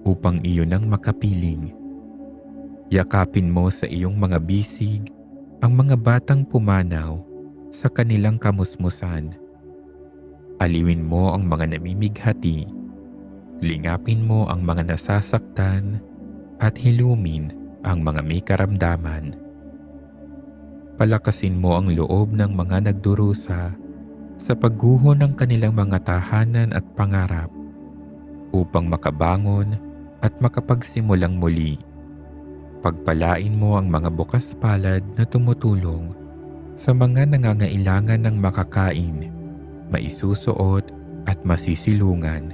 upang iyon ang makapiling. Yakapin mo sa iyong mga bisig ang mga batang pumanaw sa kanilang kamusmusan. Aliwin mo ang mga namimighati, lingapin mo ang mga nasasaktan, at hilumin ang mga may karamdaman. Palakasin mo ang loob ng mga nagdurusa sa pagguho ng kanilang mga tahanan at pangarap upang makabangon at makapagsimulang muli. Pagpalain mo ang mga bukas palad na tumutulong sa mga nangangailangan ng makakain, maisusuot at masisilungan,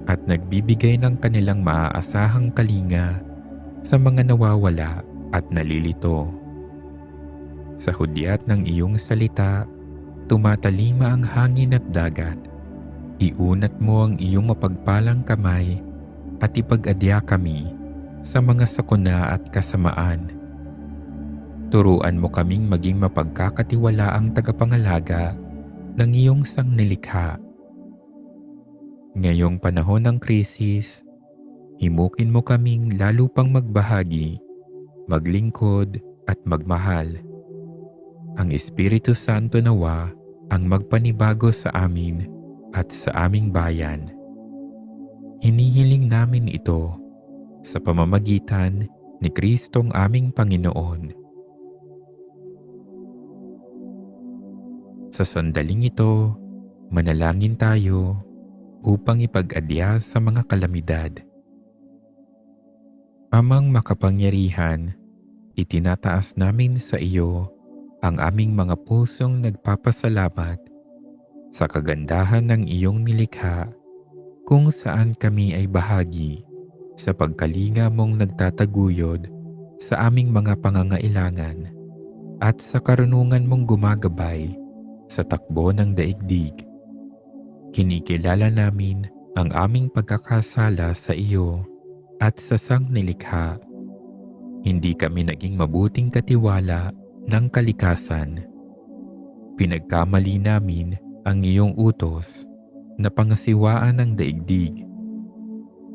at nagbibigay ng kanilang maaasahang kalinga sa mga nawawala at nalilito. Sa hudyat ng iyong salita, tumatalima ang hangin at dagat. Iunat mo ang iyong mapagpalang kamay at ipag-adya kami sa mga sakuna at kasamaan. Turuan mo kaming maging mapagkakatiwalaang tagapangalaga ng iyong sangnilikha. Ngayong panahon ng krisis, himukin mo kaming lalo pang magbahagi, maglingkod at magmahal. Ang Espiritu Santo nawa ang magpanibago sa amin at sa aming bayan. Hinihiling namin ito sa pamamagitan ni Kristong aming Panginoon. Sa sandaling ito, manalangin tayo upang ipag-adya sa mga kalamidad. Amang makapangyarihan, itinataas namin sa iyo ang aming mga pusong nagpapasalamat sa kagandahan ng iyong nilikha, kung saan kami ay bahagi sa pagkalinga mong nagtataguyod sa aming mga pangangailangan at sa karunungan mong gumagabay sa takbo ng daigdig. Kinikilala namin ang aming pagkakasala sa iyo at sa sangnilikha. Hindi kami naging mabuting katiwala ng kalikasan. Pinagkamali namin ang iyong utos na pangasiwaan ng daigdig.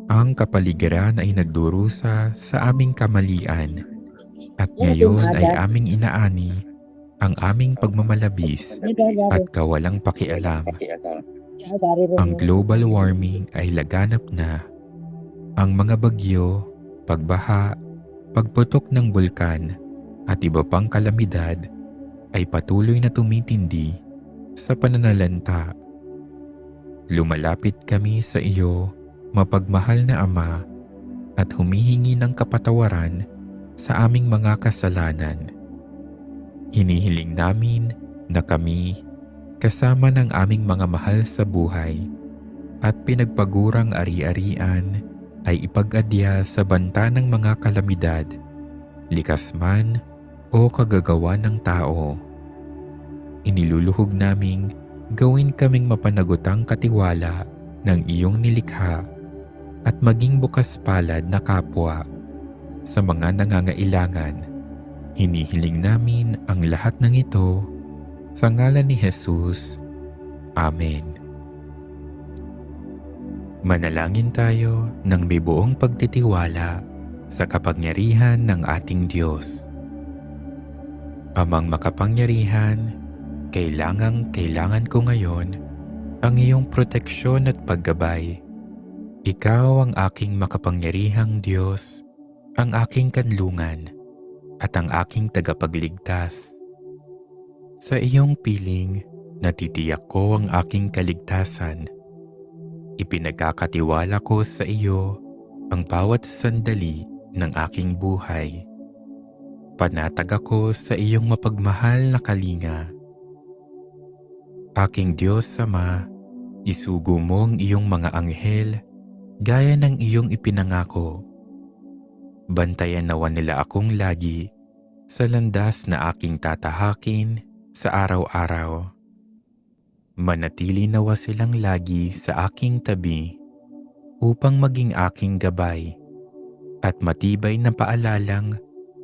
Ang kapaligiran ay nagdurusa sa aming kamalian at ngayon ay aming inaani ang aming pagmamalabis at kawalang pakialam. Ang global warming ay laganap na. Ang mga bagyo, pagbaha, pagputok ng bulkan at iba pang kalamidad ay patuloy na tumitindi sa pananalanta. Lumalapit kami sa iyo, mapagmahal na Ama, at humihingi ng kapatawaran sa aming mga kasalanan. Hinihiling namin na kami, kasama ng aming mga mahal sa buhay at pinagpagurang ari-arian, ay ipag-adya sa banta ng mga kalamidad, likas man o kagagawa ng tao. Iniluluhog naming gawin kaming mapanagutang katiwala ng iyong nilikha at maging bukas palad na kapwa sa mga nangangailangan. Hinihiling namin ang lahat ng ito sa ngalan ni Jesus. Amen. Manalangin tayo ng may buong pagtitiwala sa kapangyarihan ng ating Diyos. Amang makapangyarihan, kailangan ko ngayon ang iyong proteksyon at paggabay. Ikaw ang aking makapangyarihang Diyos, ang aking kanlungan, at ang aking tagapagligtas. Sa iyong piling, natitiyak ko ang aking kaligtasan. Ipinagkakatiwala ko sa iyo ang bawat sandali ng aking buhay. Panatag ako sa iyong mapagmahal na kalinga. Aking Diyos Ama, isugo mo ang iyong mga anghel gaya ng iyong ipinangako. Bantayan nawa nila akong lagi sa landas na aking tatahakin sa araw-araw. Manatili nawa silang lagi sa aking tabi upang maging aking gabay at matibay na paalalang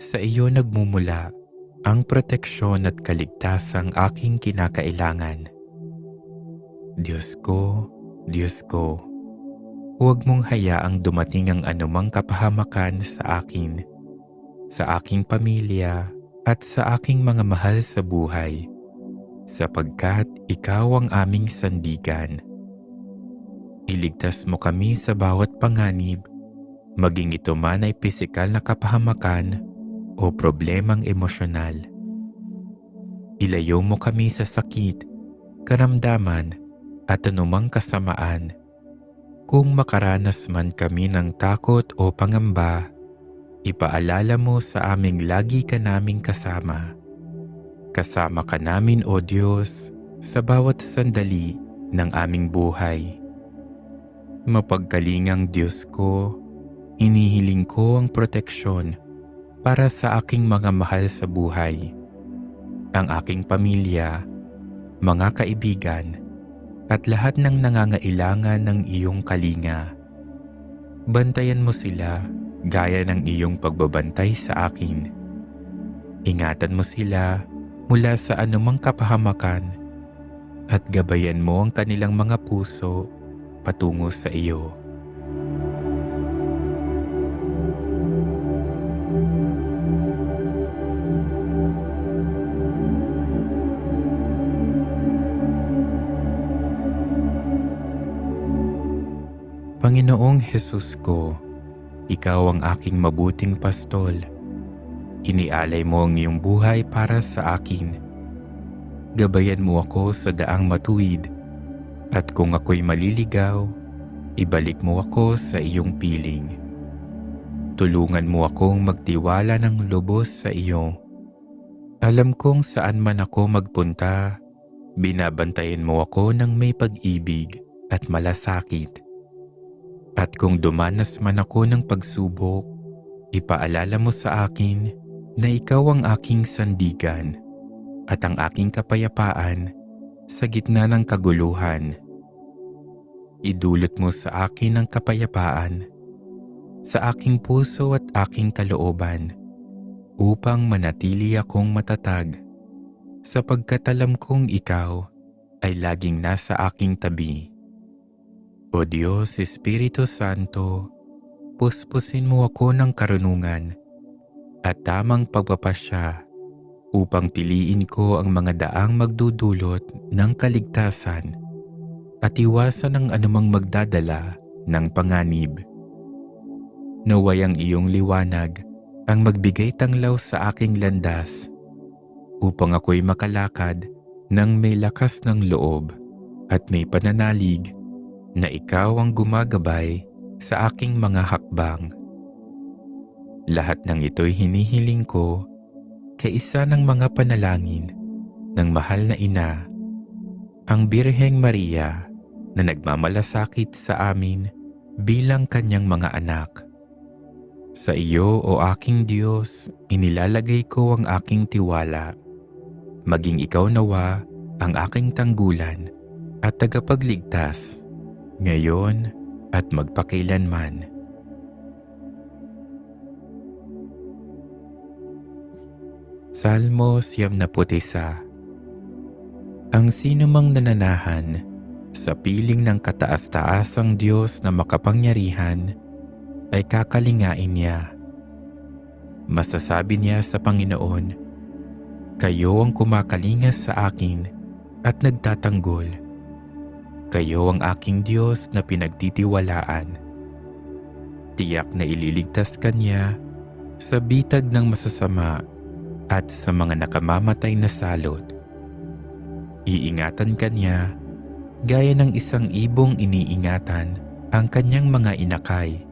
sa iyo nagmumula ang proteksyon at kaligtasang aking kinakailangan. Diyos ko, Huwag mong hayaang dumating ang anumang kapahamakan sa akin, sa aking pamilya, at sa aking mga mahal sa buhay, sapagkat ikaw ang aming sandigan. Iligtas mo kami sa bawat panganib, maging ito man ay pisikal na kapahamakan o problemang emosyonal. Ilayo mo kami sa sakit, karamdaman, at anumang kasamaan. Kung makaranas man kami ng takot o pangamba, ipaalala mo sa aming lagi ka naming kasama. Kasama ka namin, O Diyos, sa bawat sandali ng aming buhay. Mapagkalingang Diyos ko, hinihiling ko ang proteksyon para sa aking mga mahal sa buhay, ang aking pamilya, mga kaibigan, at lahat ng nangangailangan ng iyong kalinga. Bantayan mo sila gaya ng iyong pagbabantay sa akin. Ingatan mo sila mula sa anumang kapahamakan at gabayan mo ang kanilang mga puso patungo sa iyo. Panginoong Hesus ko, ikaw ang aking mabuting pastol. Inialay mo ang iyong buhay para sa akin. Gabayan mo ako sa daang matuwid, at kung ako'y maliligaw, ibalik mo ako sa iyong piling. Tulungan mo akong magtiwala ng lubos sa iyo. Alam kong saan man ako magpunta, binabantayan mo ako ng may pag-ibig at malasakit. At kung dumanas man ako ng pagsubok, ipaalala mo sa akin na ikaw ang aking sandigan at ang aking kapayapaan sa gitna ng kaguluhan. Idulot mo sa akin ang kapayapaan sa aking puso at aking kalooban upang manatili akong matatag, sapagkat alam kong ikaw ay laging nasa aking tabi. O Diyos, Espiritu Santo, puspusin mo ako ng karunungan at tamang pagpapasya upang piliin ko ang mga daang magdudulot ng kaligtasan at iwasan ang anumang magdadala ng panganib. Naway ang iyong liwanag ang magbigay tanglaw sa aking landas upang ako'y makalakad ng may lakas ng loob at may pananalig na ikaw ang gumagabay sa aking mga hakbang. Lahat ng ito'y hinihiling ko kaisa ng mga panalangin ng mahal na ina, ang Birheng Maria na nagmamalasakit sa amin bilang kanyang mga anak. Sa iyo, O aking Diyos, inilalagay ko ang aking tiwala. Maging ikaw nawa ang aking tanggulan at tagapagligtas, ngayon at magpakailanman. Salmo 91. Ang sinumang nananahan sa piling ng kataas-taasang Diyos na makapangyarihan ay kakalingain niya. Masasabi niya sa Panginoon, kayo ang kumakalingas sa akin at nagtatanggol. Kayo ang aking Diyos na pinagtitiwalaan. Tiyak na ililigtas ka niya sa bitag ng masasama at sa mga nakamamatay na salot. Iingatan ka niya gaya ng isang ibong iniingatan ang kanyang mga inakay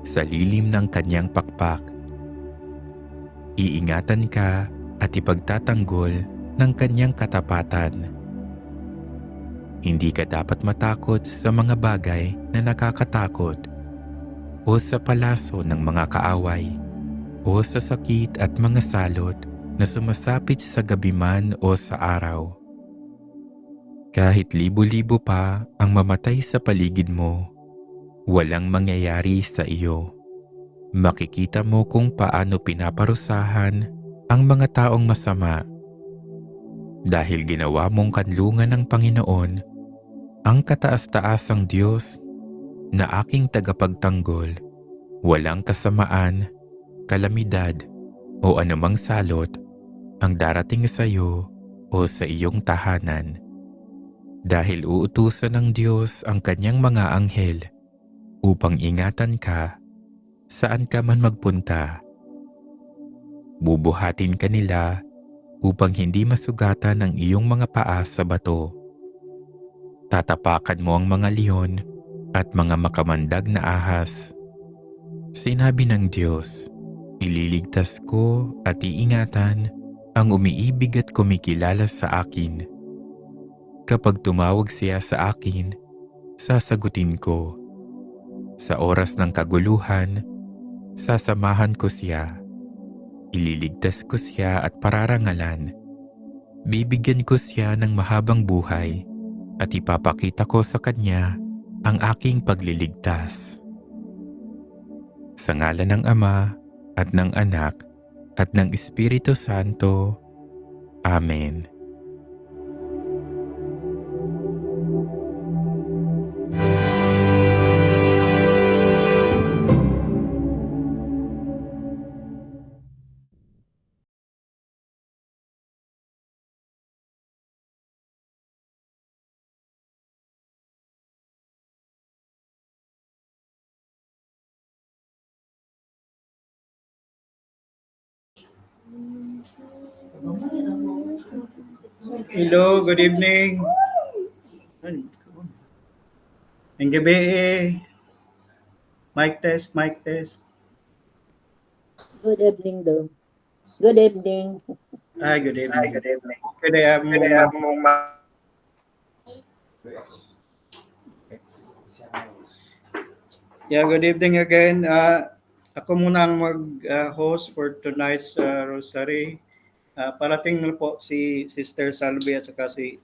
sa lilim ng kanyang pakpak. Iingatan ka at ipagtatanggol ng kanyang katapatan. Hindi ka dapat matakot sa mga bagay na nakakatakot o sa palaso ng mga kaaway o sa sakit at mga salot na sumasapit sa gabi man o sa araw. Kahit libo-libo pa ang mamatay sa paligid mo, walang mangyayari sa iyo. Makikita mo kung paano pinaparusahan ang mga taong masama. Dahil ginawa mong kanlungan ng Panginoon, ang kataas-taasang Diyos, na aking tagapagtanggol, walang kasamaan, kalamidad o anumang salot ang darating sa iyo o sa iyong tahanan. Dahil uutusan ng Diyos ang kanyang mga anghel upang ingatan ka saan ka man magpunta. Bubuhatin ka nila upang hindi masugatan ang iyong mga paa sa bato. Tatapakan mo ang mga leon at mga makamandag na ahas. Sinabi ng Diyos, ililigtas ko at iingatan ang umiibig at kumikilala sa akin. Kapag tumawag siya sa akin, sasagutin ko. Sa oras ng kaguluhan, sasamahan ko siya. Ililigtas ko siya at pararangalan. Bibigyan ko siya ng mahabang buhay at ipapakita ko sa kanya ang aking pagliligtas. Sa ngalan ng Ama at ng Anak at ng Espiritu Santo. Amen. Hello, good evening. Ang gabi mic test, mic test. Good evening, Dom. Good evening. Ay, good evening. Kaya mo Yeah, good evening again. Ako muna ang mag-host for tonight's rosary. Parating na po si Sister Salvi at saka si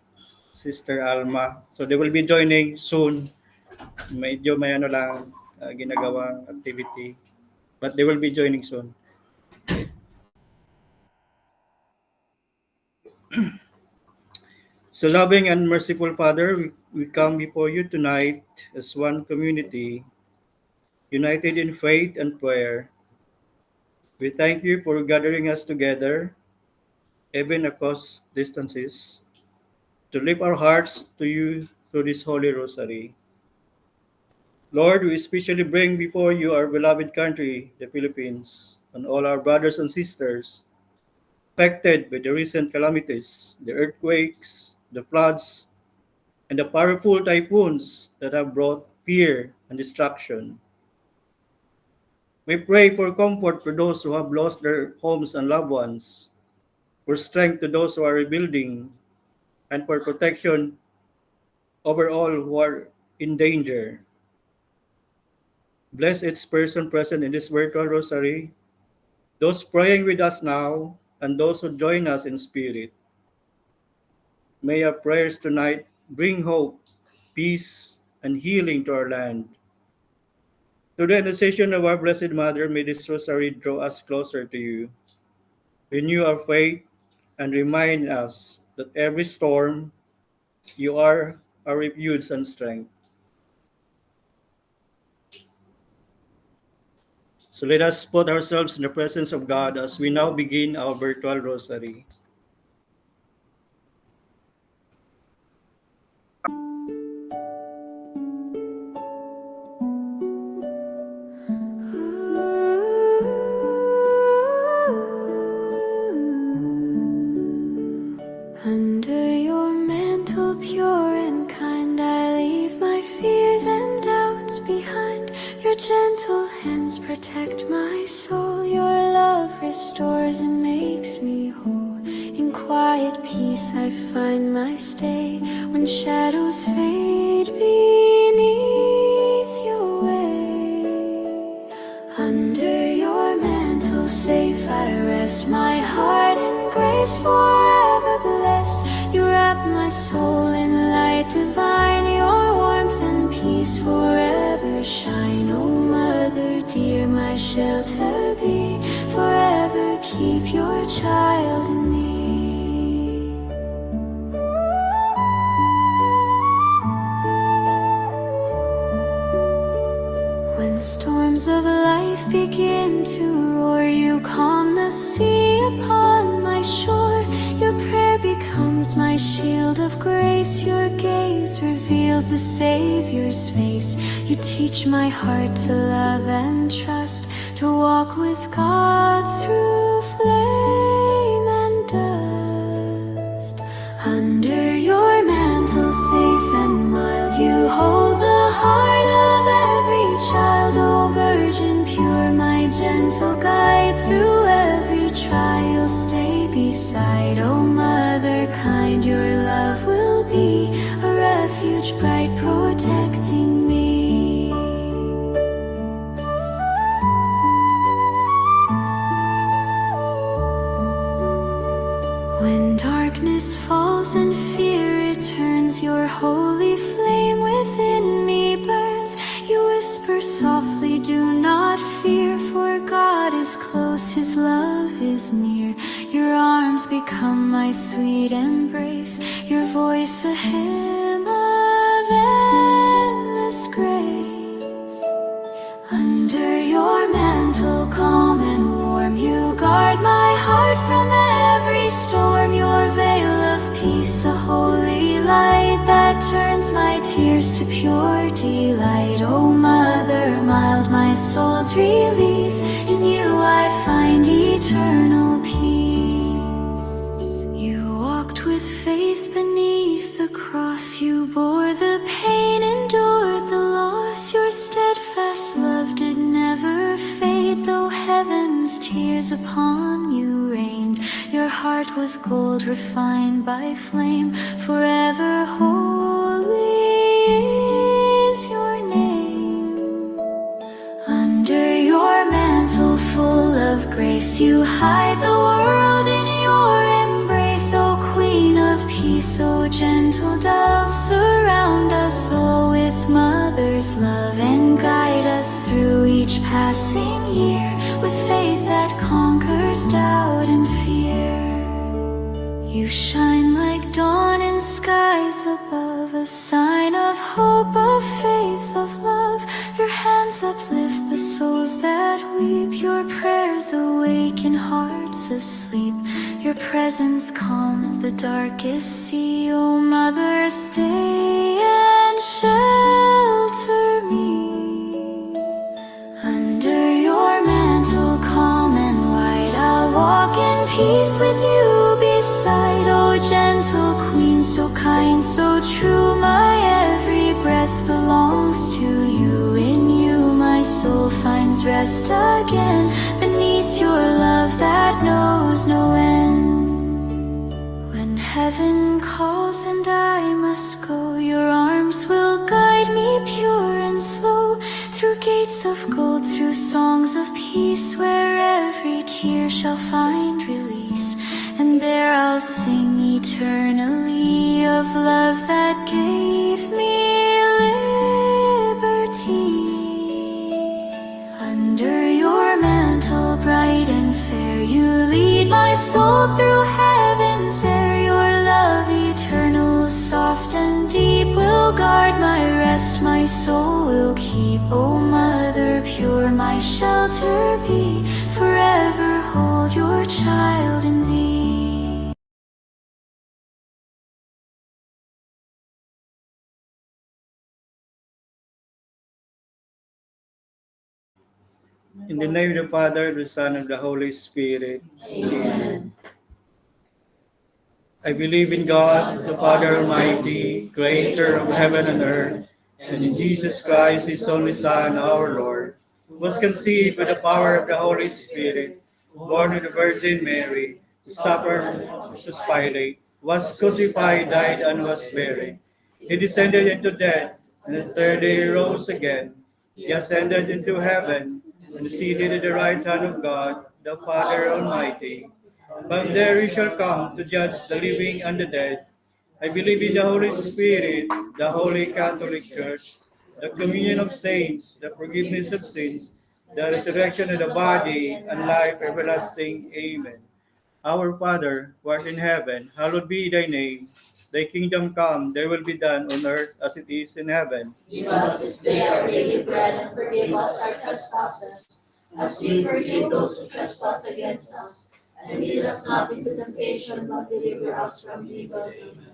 Sister Alma. So they will be joining soon. Medyo may ano lang ginagawang activity. But they will be joining soon. So loving and merciful Father, we come before you tonight as one community, united in faith and prayer. We thank you for gathering us together, even across distances, to lift our hearts to you through this Holy Rosary. Lord, we especially bring before you our beloved country, the Philippines, and all our brothers and sisters affected by the recent calamities, the earthquakes, the floods, and the powerful typhoons that have brought fear and destruction. We pray for comfort for those who have lost their homes and loved ones, for strength to those who are rebuilding, and for protection over all who are in danger. Bless each person present in this virtual rosary, those praying with us now, and those who join us in spirit. May our prayers tonight bring hope, peace, and healing to our land. Through the intercession of our Blessed Mother, may this rosary draw us closer to you, renew our faith, and remind us that every storm, you are our refuge and strength. So let us put ourselves in the presence of God as we now begin our virtual rosary. Under your mantle pure and kind, I leave my fears and doubts behind. Your gentle hands protect my soul. Your love restores and makes me whole. In quiet peace I find my stay. When shadows fade beneath your way, under your mantle safe I rest. My heart in grace forever blessed. You wrap my soul in light divine. Your warmth and peace forever shine. Oh Mother dear, my shelter be. Forever keep your child in thee. storms of life begin to roar, you calm the sea upon my shore. Your prayer becomes my shield of grace. Your gaze reveals the Savior's face. You teach my heart to love and trust, to walk with God through flame and dust. Under your mantle safe and mild, you hold the heart of every child. O Virgin pure, my gentle guide, through every trial stay beside. O Mother kind, your love will be a refuge bright, protecting me. When darkness falls and fear returns, your holy flame within me burns. You whisper softly, do not fear, for God is close, his love is near. Your arms become my sweet embrace, your voice a hymn of endless grace. Under your mantle calm and warm, you guard my heart from every storm. Your veil of peace, a holy light that turns my tears to pure delight. O Mother mild, my soul's release, in you I find eternal peace. You walked with faith beneath the cross, you bore the pain, endured the loss. Your steadfast love did never fade, though heaven's tears upon you rained. Your heart was gold refined by flame, forever holy is your name. Under your mantle full of grace, you hide the world in your embrace. O Queen of Peace, O gentle dove, surround us all with Mother's love, and guide us through each passing year with faith that conquers doubt and fear. You shine like dawn in skies above, a sign of hope, of faith, of love. Your hands uplift the souls that weep, your prayers awaken hearts asleep. Your presence calms the darkest sea. O Mother, stay and shelter me. Under your mantle calm and white, I'll walk in peace with you beside. O gentle Queen, so kind, so true, my every breath belongs to you. In you my soul finds rest again, beneath your love that knows no end. When heaven calls and I must go, your arms will guide me pure and slow, through gates of gold, through songs of peace, where every tear shall find release. And there I'll sing eternally of love that gave me liberty. Under your mantle bright and fair, you lead my soul through heaven's air. Your love eternal, soft and deep, will guard my rest, my soul will keep. O Mother pure, my shelter be, forever hold your child in thee. In the name of the Father, the Son, and the Holy Spirit. Amen. I believe in God, the Father Almighty, creator of heaven and earth, and in Jesus Christ, his only Son, our Lord, who was conceived by the power of the Holy Spirit, born of the Virgin Mary, suffered Pontius Pilate, was crucified, died, and was buried. He descended into death, and the third day he rose again. He ascended into heaven, and seated at the right hand of God, the Father Almighty. From there he shall come to judge the living and the dead. I believe in the Holy Spirit, the Holy Catholic Church, the communion of saints, the forgiveness of sins, the resurrection of the body, and life everlasting. Amen. Our Father, who art in heaven, hallowed be thy name. Thy kingdom come, thy will be done on earth as it is in heaven. Give us this day our daily bread, and forgive us our trespasses, as we forgive those who trespass against us. And lead us not into temptation, but deliver us from evil. Amen.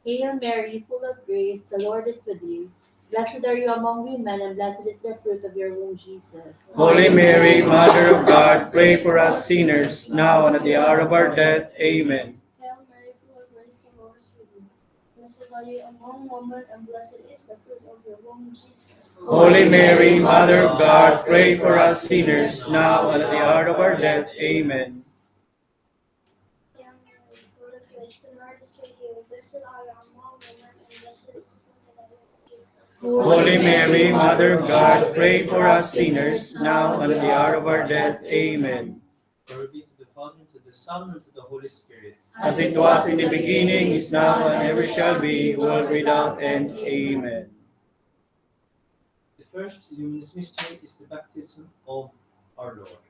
Hail Mary, full of grace, the Lord is with you. Blessed are you among women, and blessed is the fruit of your womb, Jesus. Holy Mary, Mother of God, pray for us sinners, now and at the hour of our death. Amen. Hail Mary, full of grace, the Lord is with you. Blessed are you among women, and blessed is the fruit of your womb, Jesus. Holy Mary, Mother of God, pray for us sinners, now and at the hour of our death. Amen. Hail Mary, full of grace, the Lord is with you. Blessed are you among women, and blessed is the fruit of your womb, Jesus. Holy Mary, Mother of God, pray for us sinners, now and at the hour of our death. Amen. Glory be to the Father, and to the Son, and to the Holy Spirit. As it was in the beginning, is now, and ever shall be, world without end. Amen. The first luminous mystery is the baptism of our Lord.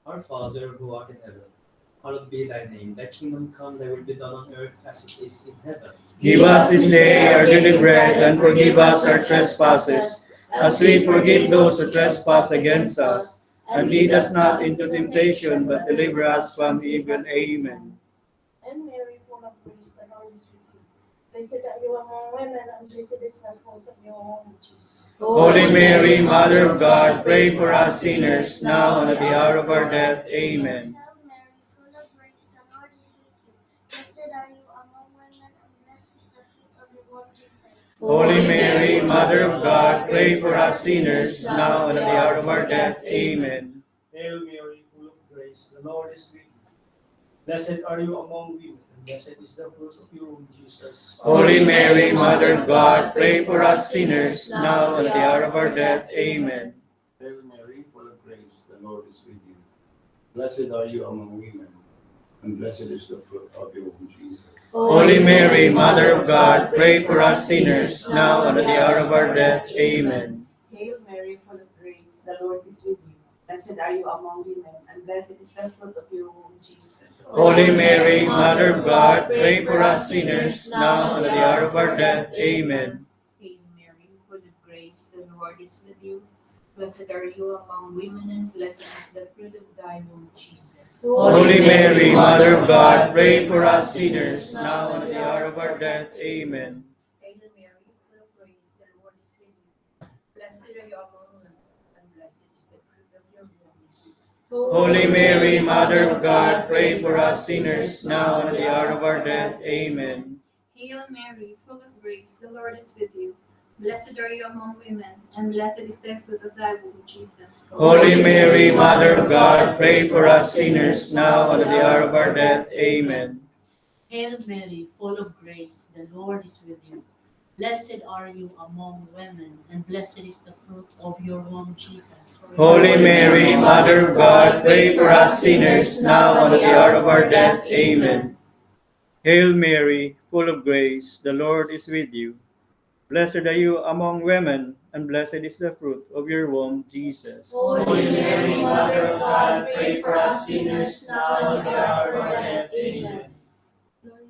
Our Father, who art in heaven, hallowed be thy name. Thy kingdom come, thy will be done on earth as it is in heaven. Give us this day our daily bread, and forgive us our trespasses, as we forgive those who trespass against us. And lead us not into temptation, but deliver us from evil. Amen. And Mary, full of grace, the Lord is with you. Blessed are you among women, and blessed is the fruit of your womb, Jesus. Holy Mary, Mother of God, pray for us sinners, now and at the hour of our death. Amen. Hail Mary, full of grace, the Lord is with you. Blessed are you among women, and blessed is the fruit of your womb, Jesus. Holy Mary, Mother of God, pray for us sinners, now and at the hour of our death. Amen. Hail Mary, full of grace, the Lord is with you. Blessed are you among women, and blessed is the fruit of your womb, Jesus. Holy Mary, Mother of God, pray for us sinners, now and at the hour of our death. Amen. Hail Mary, full of grace, the Lord is with you. Blessed are you among women, and blessed is the fruit of your womb, Jesus. Holy Mary, Mother of God, pray for us sinners, now and at the hour of our death. Amen. Hail Mary, full of grace, the Lord is with you. Blessed are you among women, and blessed is the fruit of your womb, Jesus. Holy Mary, Mother of God, pray for us sinners, now and at the hour of our death. Amen. Hail Mary, full of grace, the Lord is with you. Blessed are you among women, and blessed is the fruit of thy womb, Jesus. Holy Mary, Mother of God, pray for us sinners, now and at the hour of our death. Amen. Hail Mary, full of grace, the Lord is with you. Blessed are you among women, and blessed is the fruit of your womb, Jesus. Holy Mary, Mother of God, pray for us sinners, now and at the hour of our death. Amen. Hail Mary, full of grace, the Lord is with you. Blessed are you among women, and blessed is the fruit of thy womb, Jesus. Holy Mary, Mother of God, pray for us sinners, now and at the hour of our death. Amen. Hail Mary, full of grace, the Lord is with you. Blessed are you among women, and blessed is the fruit of your womb, Jesus. Holy Mary, Mother of God, pray for us sinners, now and at the hour of our death. Amen. Hail Mary, full of grace, the Lord is with you. Blessed are you among women, and blessed is the fruit of your womb, Jesus. Holy Mary, Mother of God, pray for us sinners, now and at the hour of our death. Amen. Glory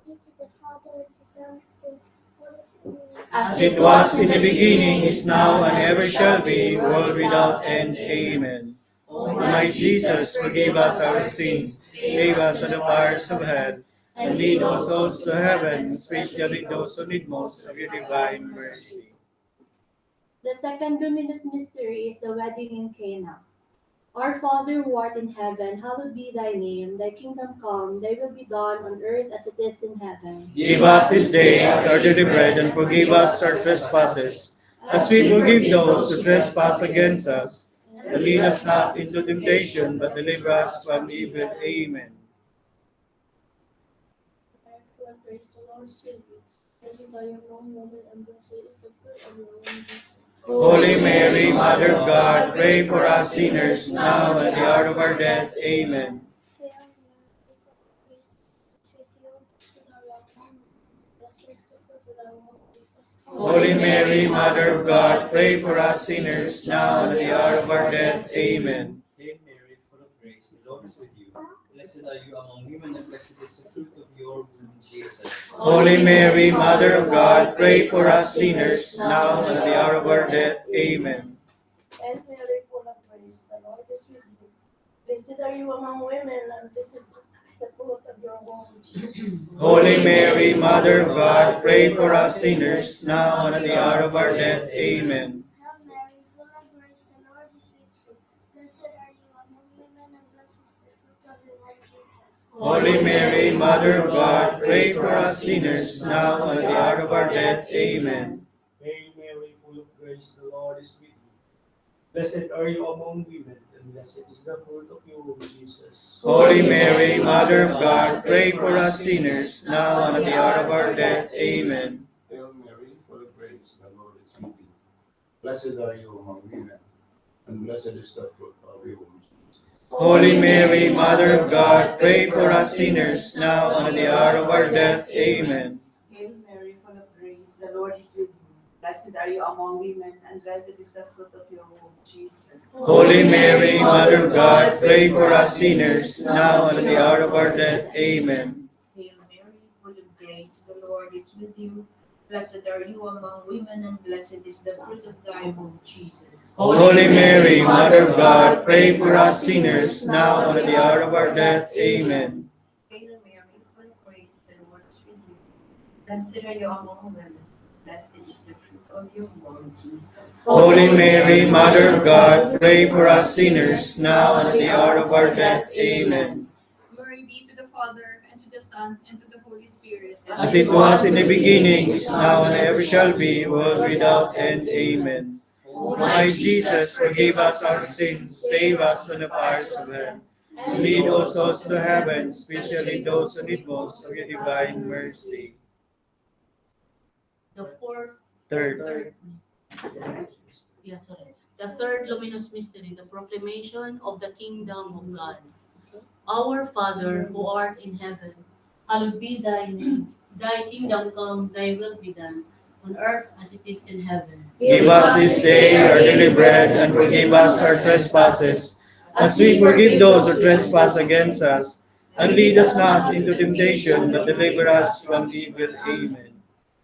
be to the Father, and to the Son, and to the Holy Spirit. As it was in the beginning, is now, and ever shall be, world without end. Amen. O my Jesus, forgive us our sins, save us from the fires of hell, and lead all souls to heaven, especially those who need most of your divine mercy. The second luminous mystery is the wedding in Cana. Our Father who art in heaven, hallowed be thy name. Thy kingdom come, thy will be done on earth as it is in heaven. Give us this day our daily bread, and forgive us our trespasses, as we forgive those who trespass against us. And lead us not into temptation, but deliver us from evil. Amen. Mary, full of grace, the Lord is with you. Blessed are you among women, and blessed is the fruit of your womb, Jesus. Holy Mary, Mother of God, pray for us sinners, now and at the hour of our death. Amen. Hail Mary, full of grace, the Lord is with you. Blessed are you among women, blessed is the fruit of thy womb, Jesus. Holy Mary, Mother of God, pray for us sinners, now and at the hour of our death. Amen. Hail Mary, full of grace, the Lord is with you. Blessed are you among women, and blessed is the fruit of your womb, Jesus. Holy Mary, Mother of God, pray for us sinners, now and at the hour of our death. Amen. And Mary, full of grace, the Lord is with you. Blessed are you among women, and blessed is the fruit of your womb, Jesus. Holy Mary, Mother of God, pray for us sinners, now and at the hour of our death. Amen. Hail Mary, full of grace, the Lord is with you. Blessed are you among women, and blessed is the fruit of your womb, Jesus. Holy Mary, Mother of God, pray for us sinners, now and at the hour of our death. Amen. Hail Mary, full of grace, the Lord is with you. Blessed are you among women, and blessed is the fruit of your womb, Jesus. Holy Mary, Mother of God, pray for us sinners, now and at the hour of our death. Amen. Hail Mary, full of grace, the Lord is with you. Blessed are you among women, and blessed is the fruit of your womb, Jesus. Holy Mary, Mother of God, pray for us sinners, now and at the hour of our death. Amen. Hail Mary, full of grace, the Lord is with you. Blessed are you among women, and blessed is the fruit of your womb, Jesus. Holy Mary, Mother of God, pray for us sinners, now and at the hour of our death. Amen. Hail Mary, full of grace, the Lord is with you. Blessed are you among women, and blessed is the fruit of thy womb, Jesus. Holy Mary, Mother of God, pray for us sinners, now and at the hour of our death. Amen. Hail Mary, full of grace, the Lord is with you. Blessed are you among women, blessed is the fruit of your womb, Jesus. Holy Mary, Mother of God, pray for us sinners, now and at the hour of our death. Amen. Glory be to the Father, and to the Son, and to the Holy Spirit. As it was in the beginning, is now, and ever shall be, world without end. Amen. O my Jesus, forgive us our sins, save us from the fires of hell, and lead all souls to heaven, especially those who need most of your divine mercy. The fourth, Third, the third luminous mystery, the proclamation of the kingdom of God. Our Father, who art in heaven, hallowed be thy name. Thy kingdom come, thy will be done, on earth as it is in heaven. give us this day our daily bread, and forgive us our trespasses, as we forgive those who trespass against us. And lead us not into temptation, but deliver us from evil. Amen.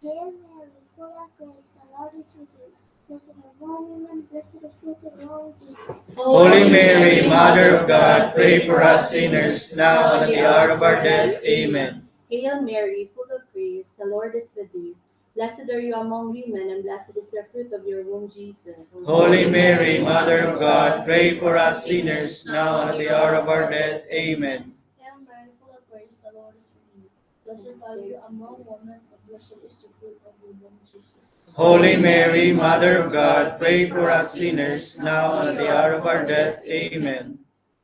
Hail Mary, full of grace, the Lord is with you. Blessed are you among women, blessed is the fruit of your womb, Jesus. Holy Mary, Mother of God, pray for us sinners, now and at the hour of our death. Amen. Hail Mary, full of grace, the Lord is with you. Blessed are you among women, and blessed is the fruit of your womb, Jesus. Holy Mary, Mother of God, pray for us sinners, now and at the hour of our death. Amen. Hail Mary, full of grace, the Lord is with you. Blessed are you among women, and blessed is the fruit of your womb, Jesus. Holy Mary, Mother of God, pray for us sinners, now and at the hour of our death. Amen.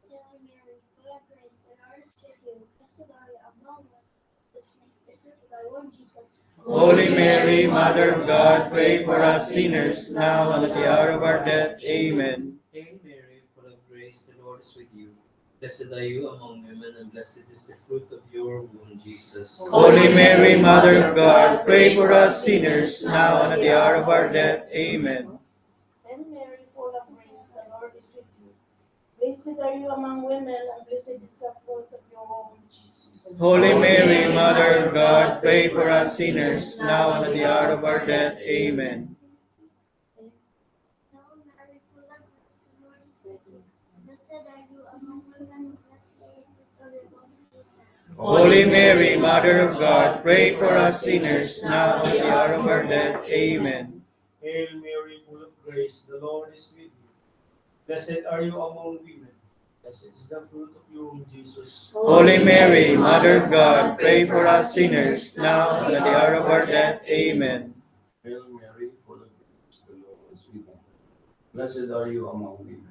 Hail Mary, full of grace, the Lord is with you. Blessed are you among women, blessed is the fruit of thy womb, Jesus. Holy Mary, Mother of God, pray for us sinners, now and at the hour of our death. Amen. Hail Mary, full of grace, the Lord is with you. Blessed are you among women, and blessed is the fruit of your womb, Jesus. Holy Mary, Mother of God, pray for us sinners, now and at the hour of our death. Amen. Hail Mary, full of grace, the Lord is with you. Blessed are you among women, and blessed is the fruit of your womb, Jesus. Holy Mary, Mother of God, pray for us sinners, now and at the hour of our death. Amen. Hail Mary, full of grace, the Lord is with you. Blessed are you among women, blessed is the fruit of your womb, Jesus. Holy Mary, Mother of God, pray for us sinners, now and at the hour of our death. Amen. Hail Mary, full of grace, the Lord is with you. Blessed are you among women, blessed is the fruit of your womb, Jesus. Holy Mary, Mother of God, pray for us sinners, now and at the hour of our death. Amen. Hail Mary, full of grace, the Lord is with you. Blessed are you among women,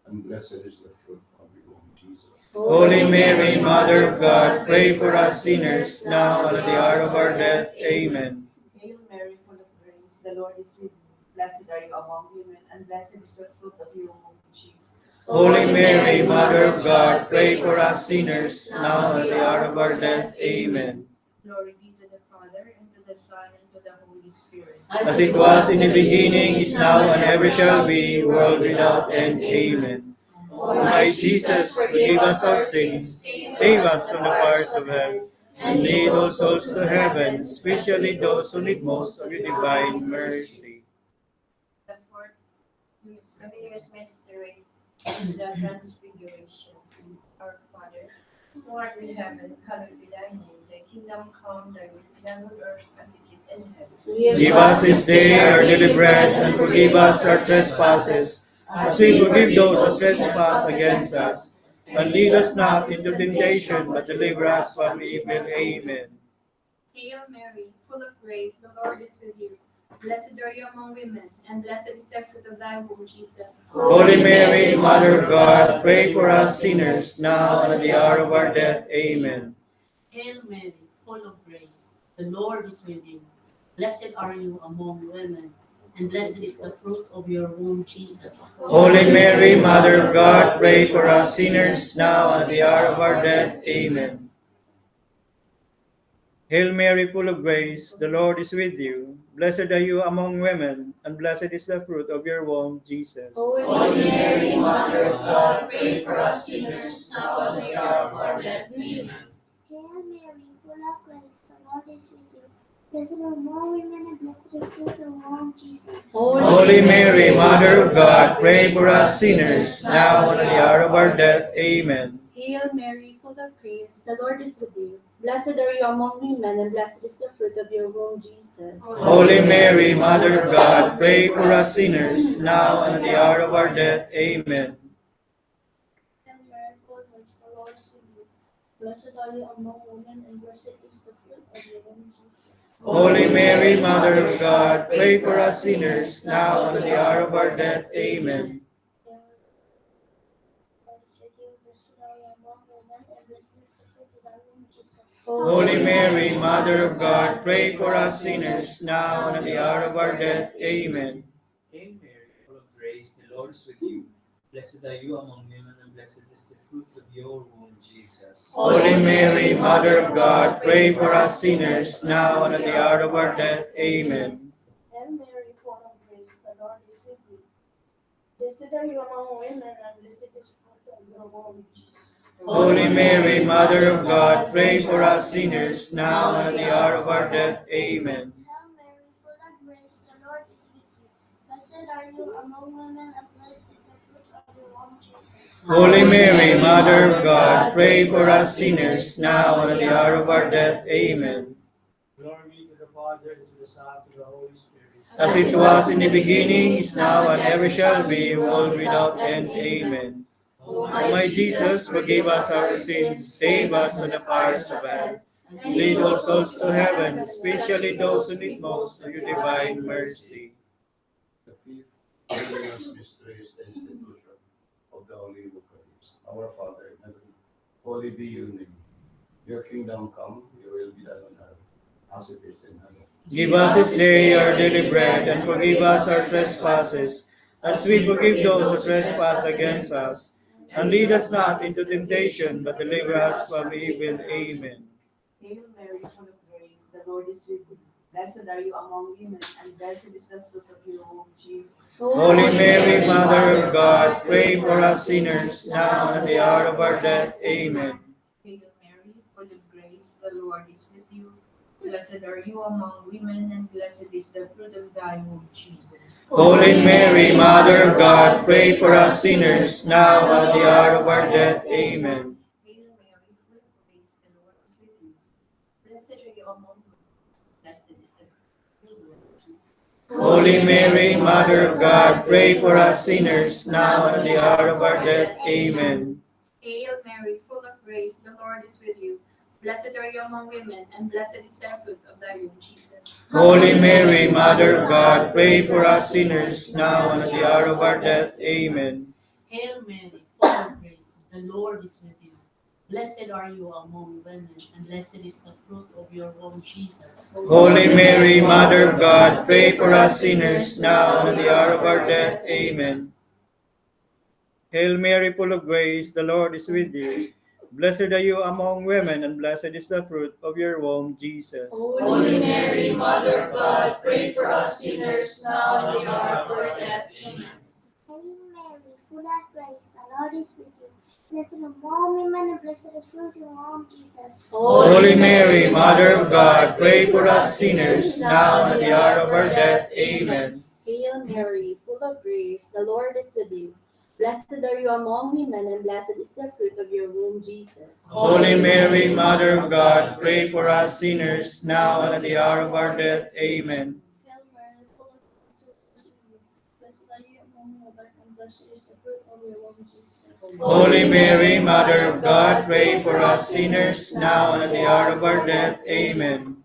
and blessed is the fruit of your womb, Jesus. Holy Mary, Mother of God, pray for us sinners, now and at the hour of our death. Amen. Hail Mary, full of grace, the Lord is with you. Blessed are you among women, and blessed is the fruit of your womb, Jesus. Holy Mary, Mother of God, pray for us sinners, now and at the hour of our death. Amen. Glory be to the Father, and to the Son, and to the Holy Spirit. As it was in the beginning, is now, and ever shall be, world without end. Amen. O my Jesus, forgive us our sins, save us from the fires of hell, and lead all souls to heaven, especially those who need most of your divine mercy. The fourth luminous mystery is the Transfiguration. Our Father, who art in heaven, hallowed be thy name. Thy kingdom come, thy will be done on earth as it is in heaven. Give us this day our daily bread, and forgive us our trespasses, as we forgive those who trespass against us. And lead us not into temptation, but deliver us from evil. Amen. Hail Mary, full of grace, the Lord is with you. Blessed are you among women, and blessed is the fruit of thy womb, Jesus. Holy Mary, Mother of God, pray for us sinners, now and at the hour of our death. Amen. Hail Mary, full of grace, the Lord is with you. Blessed are you among women, and blessed is the fruit of your womb, Jesus. Holy Mary, Mother of God, pray for us sinners, now and at the hour of our death. Amen. Hail Mary, full of grace, the Lord is with you. Blessed are you among women, and blessed is the fruit of your womb, Jesus. Holy Mary, Mother of God, pray for us sinners, now and at the hour of our death. Amen. Hail Mary, full of grace, the Lord is with you. Blessed are among women, and blessed is the fruit of your womb, Jesus. Holy Mary, Mother of God, pray for us sinners, now and at the hour of our death. Amen. Hail Mary, full of grace, the Lord is with you. Blessed are you among women, and blessed is the fruit of your womb, Jesus. Holy Mary, Mother of God, pray for us sinners, now and at the hour of our death. Amen. Hail Mary, full of grace, the Lord is with you. Blessed are you among women, and blessed is the fruit of your womb, Jesus. Holy Mary, Mother of God, pray for us sinners, now and at the hour of our death. Amen. Blessed are you among women, and blessed is the fruit of thy womb, Jesus. Holy Mary, Mother of God, pray for us sinners, now and at the hour of our death. Amen. Hail Mary, full of grace, the Lord is with you. Blessed are you among women, and blessed is the fruit of your womb, Jesus. Holy Mary, Mother of God, pray for us sinners, now and at the hour of our death. Amen. Hail Mary, full of grace, the Lord is with you. Blessed are you among women, and blessed is the fruit of your womb, Jesus. Holy Mary, Mother of God, pray for us sinners, now and at the hour of our death. Amen. Hail Mary, full of grace, the Lord is with you. Blessed are you among women, and blessed is the fruit of your womb, Jesus. Holy Mary, Mother of God, pray for us sinners, now and at the hour of our death. Amen. Glory be to the Father, and to the Son, and to the Holy Spirit. As it was in the beginning, is now, and ever shall be, world without end. Amen. O my Jesus, forgive us our sins, save us from the fires of hell, and lead all souls to heaven, especially those who need most of your divine mercy. The fifth luminous mystery is the institution of the Holy Eucharist. Our Father in heaven, holy be your name. Your kingdom come, your will be done on earth, as it is in heaven. Give us this day our daily bread, and forgive us our trespasses, as we forgive those who trespass against us. And lead us not into temptation, but deliver us from evil. Amen. Hail Mary, full of grace, the Lord is with you. Blessed are you among women, and blessed is the fruit of your womb, Jesus. Holy Mary, Mother of God, pray for us sinners, now and at the hour of our death. Amen. Hail Mary, full of grace, the Lord is with you. Blessed are you among women, and blessed is the fruit of thy womb, Jesus. Holy Mary, Mother of God, pray for us sinners, now and at the hour of our death. Amen. Hail Mary, full of grace, the Lord is with you. Blessed are you among women, blessed is the fruit of your womb, Jesus. Holy Mary, Mother of God, pray for us sinners, now and at the hour of our death. Amen. Hail Mary, full of grace, the Lord is with you. Blessed are you among women, and blessed is the fruit of thy womb, Jesus. Holy Mary, Mother of God, pray for us sinners, now and at the hour of our death. Amen. Hail Mary, full of grace, the Lord is with you. Blessed are you among women, and blessed is the fruit of your womb, Jesus. Holy Mary, Mother of God, pray for us sinners, now and at the hour of our death. Amen. Hail Mary, full of grace, the Lord is with you. Blessed are you among women, and blessed is the fruit of your womb, Jesus. Holy Mary, Mother of God, pray for us sinners, now and at the hour of our death. Amen. Hail Mary, full of grace, the Lord is with you. Blessed among women, and blessed the fruit of your womb, Jesus. Holy Mary, Mother of God, pray for us sinners, now and at the hour of our death. Amen. Hail Mary, full of grace, the Lord is with you. Blessed are you among women, and blessed is the fruit of your womb, Jesus. Holy Mary, Mother of God, pray for us sinners, now and at the hour of our death. Amen. Hail Mary, full of grace, the Lord is with you. Blessed are you among women, and blessed is the fruit of your womb, Jesus. Holy Mary, Mother of God, pray for us sinners, now and at the hour of our death. Amen.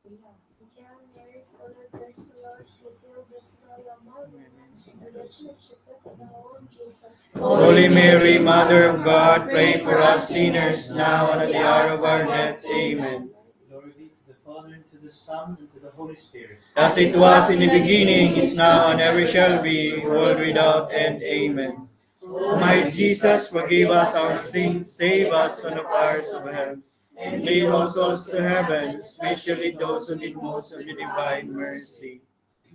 Hail Mary, full of grace, the Lord is with you. Blessed are you among women, and blessed is the fruit of your womb, Jesus. Holy Mary, Mother of God, pray for us sinners, now and at the hour of our death. Amen. Glory be to the Father, and to the Son, and to the Holy Spirit. As it was in the beginning, is now, and ever shall be, world without end. Amen. My Jesus, forgive us our sins, save us from the fires of hell, and lead all souls to heaven, especially those who need most of your divine mercy.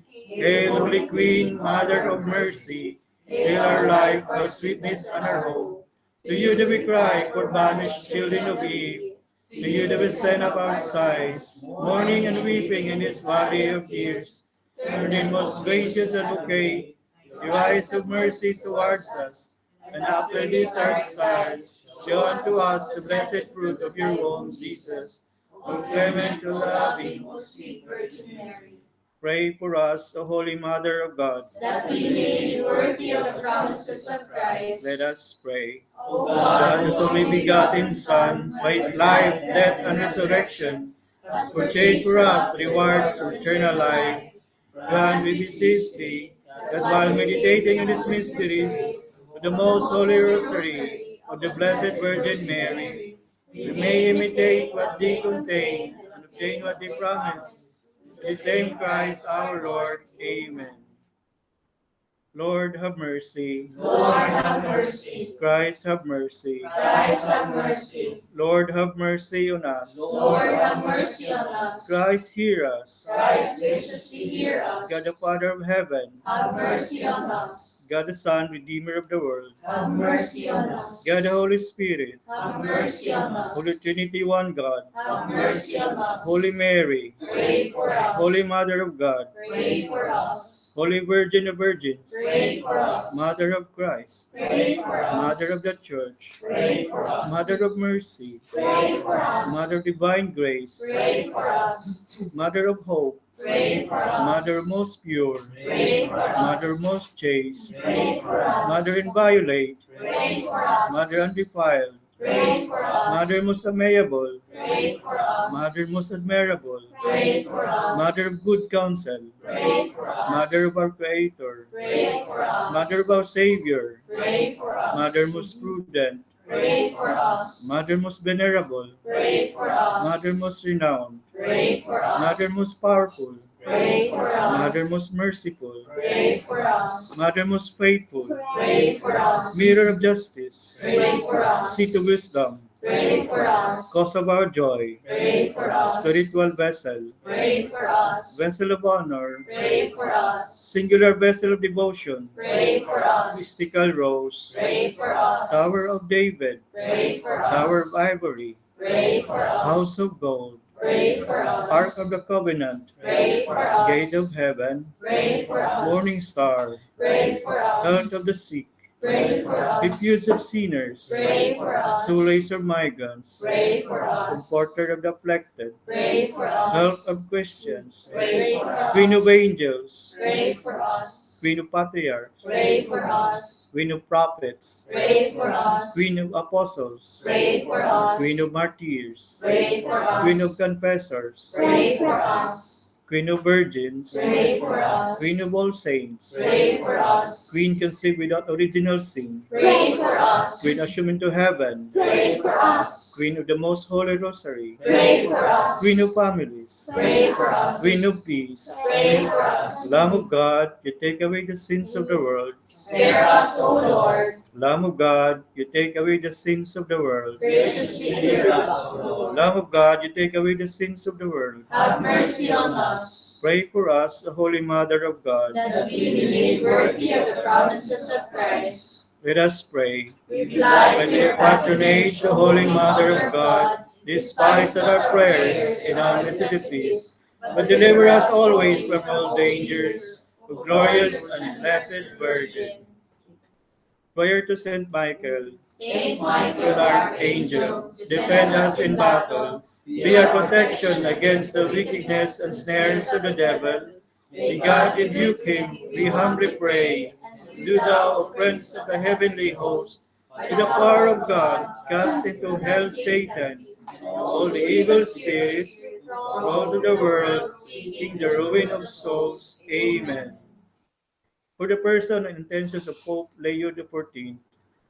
Hail, Holy Queen, Mother of Mercy, hail our life, our sweetness, and our hope. To you do we cry, poor banished children of Eve. To you do we send up our sighs, mourning and weeping in this valley of tears. Turn in most gracious advocate your eyes of mercy towards us, and after this our exile, show unto us the blessed fruit of your womb, Jesus. O clement, O loving, O sweet Virgin Mary, pray for us, O Holy Mother of God, that we may be worthy of the promises of Christ. let us pray. O God, God, whose only begotten Son, by his life, death, and resurrection, has purchased for us the rewards of eternal life, grant, we beseech thee, that while meditating on these mysteries of the most holy rosary of the Blessed Virgin Mary, we may imitate what they contain and obtain what they promise. Through the same Christ our Lord. Amen. Lord, have mercy. Lord, have mercy. Christ, have mercy. Christ, have mercy. Lord, have mercy on us. Lord, have mercy on us. Christ, hear us. Christ, graciously hear us. God the Father of heaven, Have mercy on us. God the Son, Redeemer of the world, Have mercy on us. God the Holy Spirit, Have mercy on us. Holy Trinity, one God, Have mercy on us. Holy Mary, Pray for us. Holy Mother of God, Pray for us. Holy Virgin of Virgins, Pray for us. Mother of Christ, Pray for us. Mother of the Church, Pray for us. Mother of Mercy, Pray for us. Mother of Divine Grace, Pray for us. Mother of Hope, Pray for us. Mother most pure, Pray for us. Mother most chaste, Pray for us. Mother inviolate, Pray for us. Mother undefiled, Pray for us. Mother most amiable, Pray for us. Mother most admirable, Pray for us. Mother of good counsel, Pray for us. Mother of our Creator, Pray for us. Mother of our Savior, Pray for us. Mother most prudent, Pray for us. Mother most venerable, Pray for us. Mother most renowned, Pray for us. Mother most powerful, Pray for us. Mother most merciful, Pray for us. Mother most faithful, Pray for us. Mirror of justice, Pray for us. seat of wisdom, Pray for us. cause of our joy, Pray for us. spiritual vessel, Pray for us. vessel of honor, Pray for us. singular vessel of devotion, Pray for us. mystical rose, Pray for us. Tower of David, Pray for Tower us. of Ivory, Pray for us. House of Gold, Pray for us. Ark of the Covenant, Pray for us. Gate of Heaven, Pray for us. Morning Star, Pray for us. Health of the Sick, Pray for us. Refuge of Sinners, Pray for us. Solace of Migrants, Pray for us. Comforter of the Afflicted, Pray for us. Help of Christians, Pray for us. Queen of Angels, Pray for us. Queen of Patriarchs, Pray for us. Queen of Prophets, Pray for us. Queen of Apostles, Pray for us. Queen of Martyrs, Pray for us. Queen of Confessors, Pray for us. Queen of Virgins, Pray for us. Queen of all saints, Pray for us. Queen conceived without original sin, Pray for us. Queen assumed into heaven, Pray for us. Queen of the most holy rosary, Pray for us. Queen of families, Pray for us. Queen of peace, Pray for us. Lamb of God, you take away the sins of the world. Spare us, O Lord. Lamb of God, you take away the sins of the world. Graciously hear us, O Lord. Lamb of God, you take away the sins of the world. Have mercy on us. us. Pray for us, the Holy Mother of God. That we be made worthy of the promises of Christ. Let us pray. We fly By to your your patronage, the Holy Mother of God, despise not our prayers and our necessities, but deliver us always from all dangers, O glorious and blessed Virgin. Prayer to Saint Michael. Saint Michael, Archangel, defend us in battle. Be our protection against the wickedness and snares of the devil. May God rebuke him, we humbly pray. Do thou, O Prince of the heavenly host, by the power of God, cast into hell Satan and all the evil spirits from all to the world, seeking the ruin of souls. Amen. For the person and intentions of Pope Leo XIV,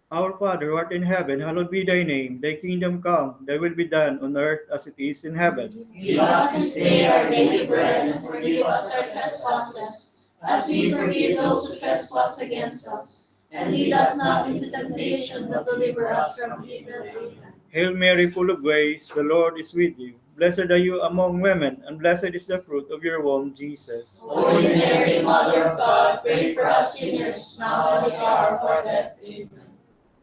Our Father who art in heaven, hallowed be thy name. Thy kingdom come, thy will be done on earth as it is in heaven. give us this day our daily bread, and forgive us our trespasses, as we forgive those who trespass against us. And lead us not into temptation, but deliver us from evil. Amen. Hail Mary, full of grace, the Lord is with you. Blessed are you among women, and blessed is the fruit of your womb, Jesus. Holy Mary, Mother of God, pray for us sinners, now and at the hour of our death. Amen.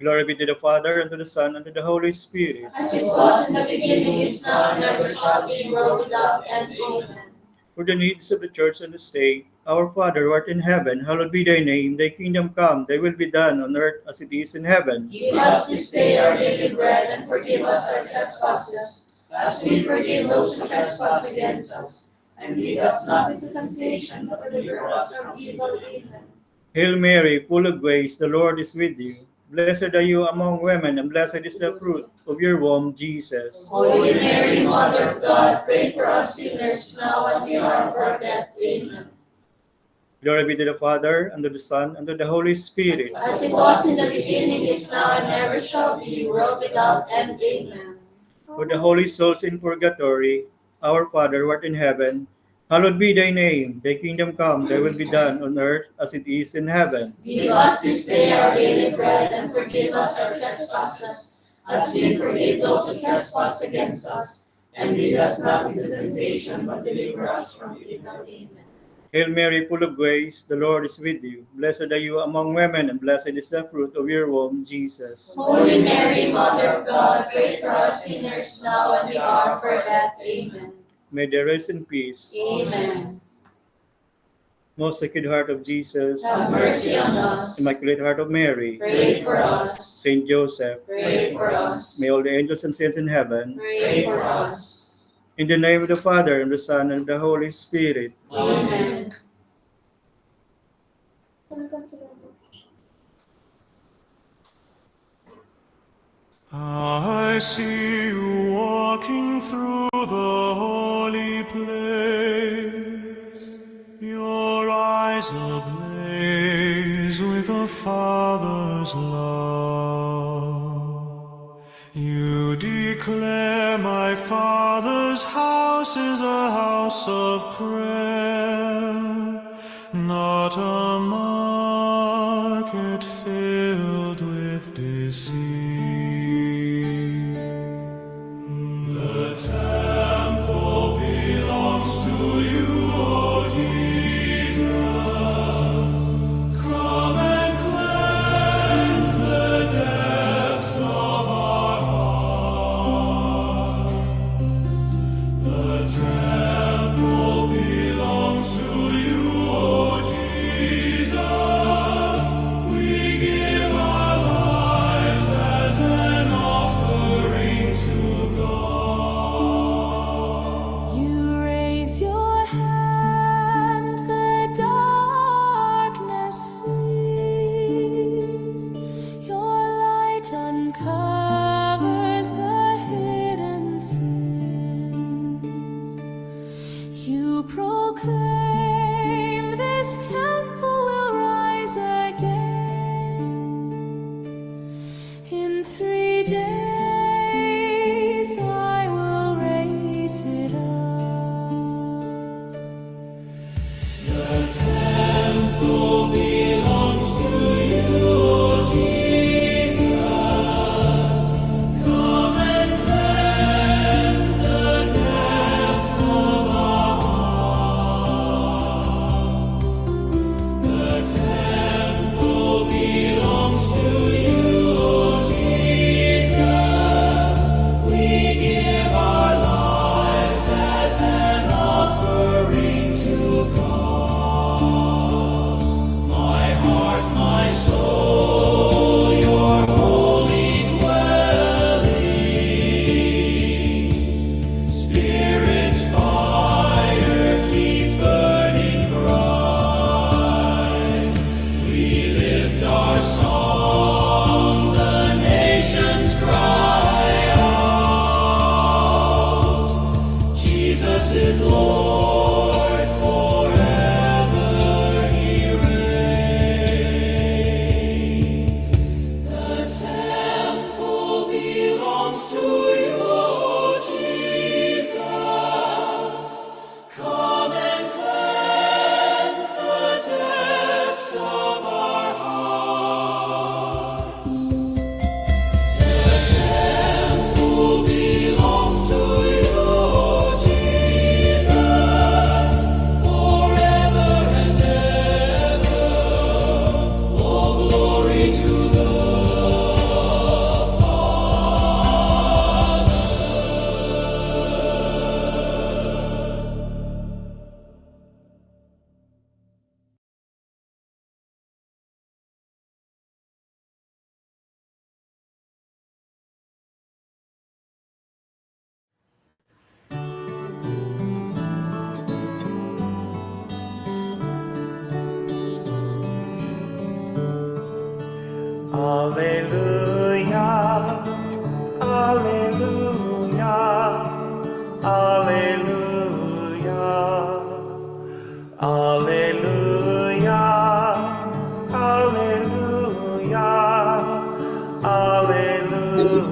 Glory be to the Father, and to the Son, and to the Holy Spirit. As it was in the beginning, is now, and ever shall be, world without end. Amen. For the needs of the Church and the State, Our Father who art in heaven, hallowed be thy name. Thy kingdom come, thy will be done on earth as it is in heaven. Give us this day our daily bread, and forgive us our trespasses, as we forgive those who trespass against us. And lead us not into temptation, but deliver us from evil. Amen. Hail Mary, full of grace, the Lord is with you. Blessed are you among women, and blessed is the fruit of your womb, Jesus. Holy Mary, Mother of God, pray for us sinners, now and at the hour of our death. Amen. Glory be to the Father, and to the Son, and to the Holy Spirit. As it was in the beginning, is now, and ever shall be, world without end. Amen. For the holy souls in purgatory, Our Father who art in heaven, hallowed be thy name. Thy kingdom come, thy will be done on earth as it is in heaven. Give us this day our daily bread, and forgive us our trespasses, as we forgive those who trespass against us. And lead us not into temptation, but deliver us from evil. Amen. Hail Mary, full of grace, the Lord is with you. Blessed are you among women, and blessed is the fruit of your womb, Jesus. Holy Mary, Mother of God, pray for us sinners, now and at the hour of our death. Amen. May they rest in peace. Amen. Most Sacred Heart of Jesus, Have mercy on us. Immaculate Heart of Mary, Pray for us. Saint Joseph, Pray for us. may all the angels and saints in heaven, Pray for us. in the name of the Father, and the Son, and the Holy Spirit. Amen. I see you walking through the holy place, your eyes ablaze with a Father's love. You declare my Father's house is a house of prayer, not a market filled with deceit. The temple belongs to you, O Jesus. Come and cleanse the depths of our hearts. The temple belongs to you, O Jesus. We give our lives as an offering to God. You raise your hand, the darkness flees. Your light uncovers the hidden sins. You proclaim this temple will rise again. In 3 days I will raise it up. The temple belongs to you, O Jesus. Alleluia, Alleluia, Alleluia, Alleluia, Alleluia, Alleluia.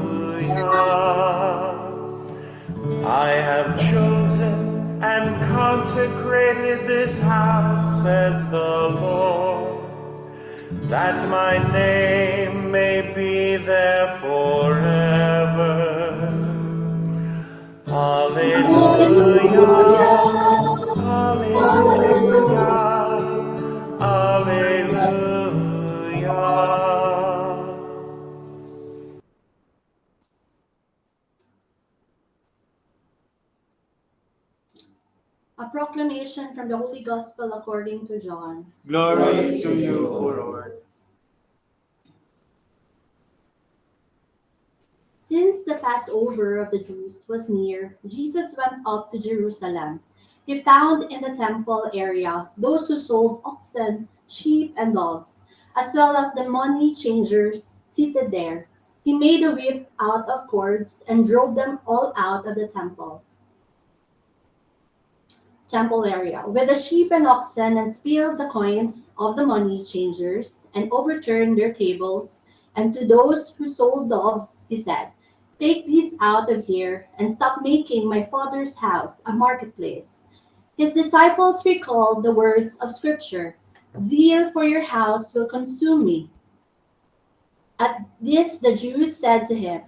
I have chosen and consecrated this house, says the Lord, that my name may be there forever. Alleluia, Alleluia, Alleluia. A proclamation from the Holy Gospel according to John. Glory to you, O Lord. Since the Passover of the Jews was near, Jesus went up to Jerusalem. He found in the temple area those who sold oxen, sheep, and doves, as well as the money changers seated there. He made a whip out of cords and drove them all out of the temple area with the sheep and oxen, and spilled the coins of the money changers and overturned their tables. And to those who sold doves, he said, "Take these out of here and stop making my Father's house a marketplace." His disciples recalled the words of Scripture, "Zeal for your house will consume me." At this, the Jews said to him,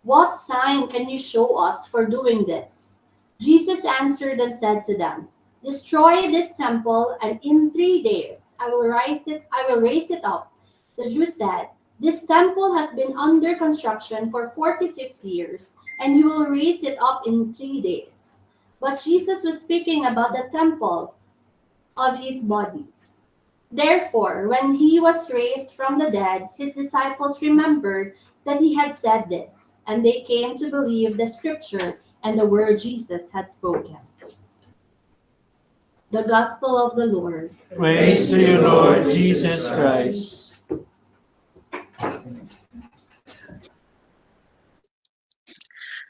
"What sign can you show us for doing this?" Jesus answered and said to them, "Destroy this temple, and in 3 days I will raise it up." The Jews said, "This temple has been under construction for 46 years, and you will raise it up in 3 days." But Jesus was speaking about the temple of his body. Therefore, when he was raised from the dead, his disciples remembered that he had said this, and they came to believe the Scripture and the word Jesus had spoken. The Gospel of the Lord. Praise to you, Lord Jesus Christ.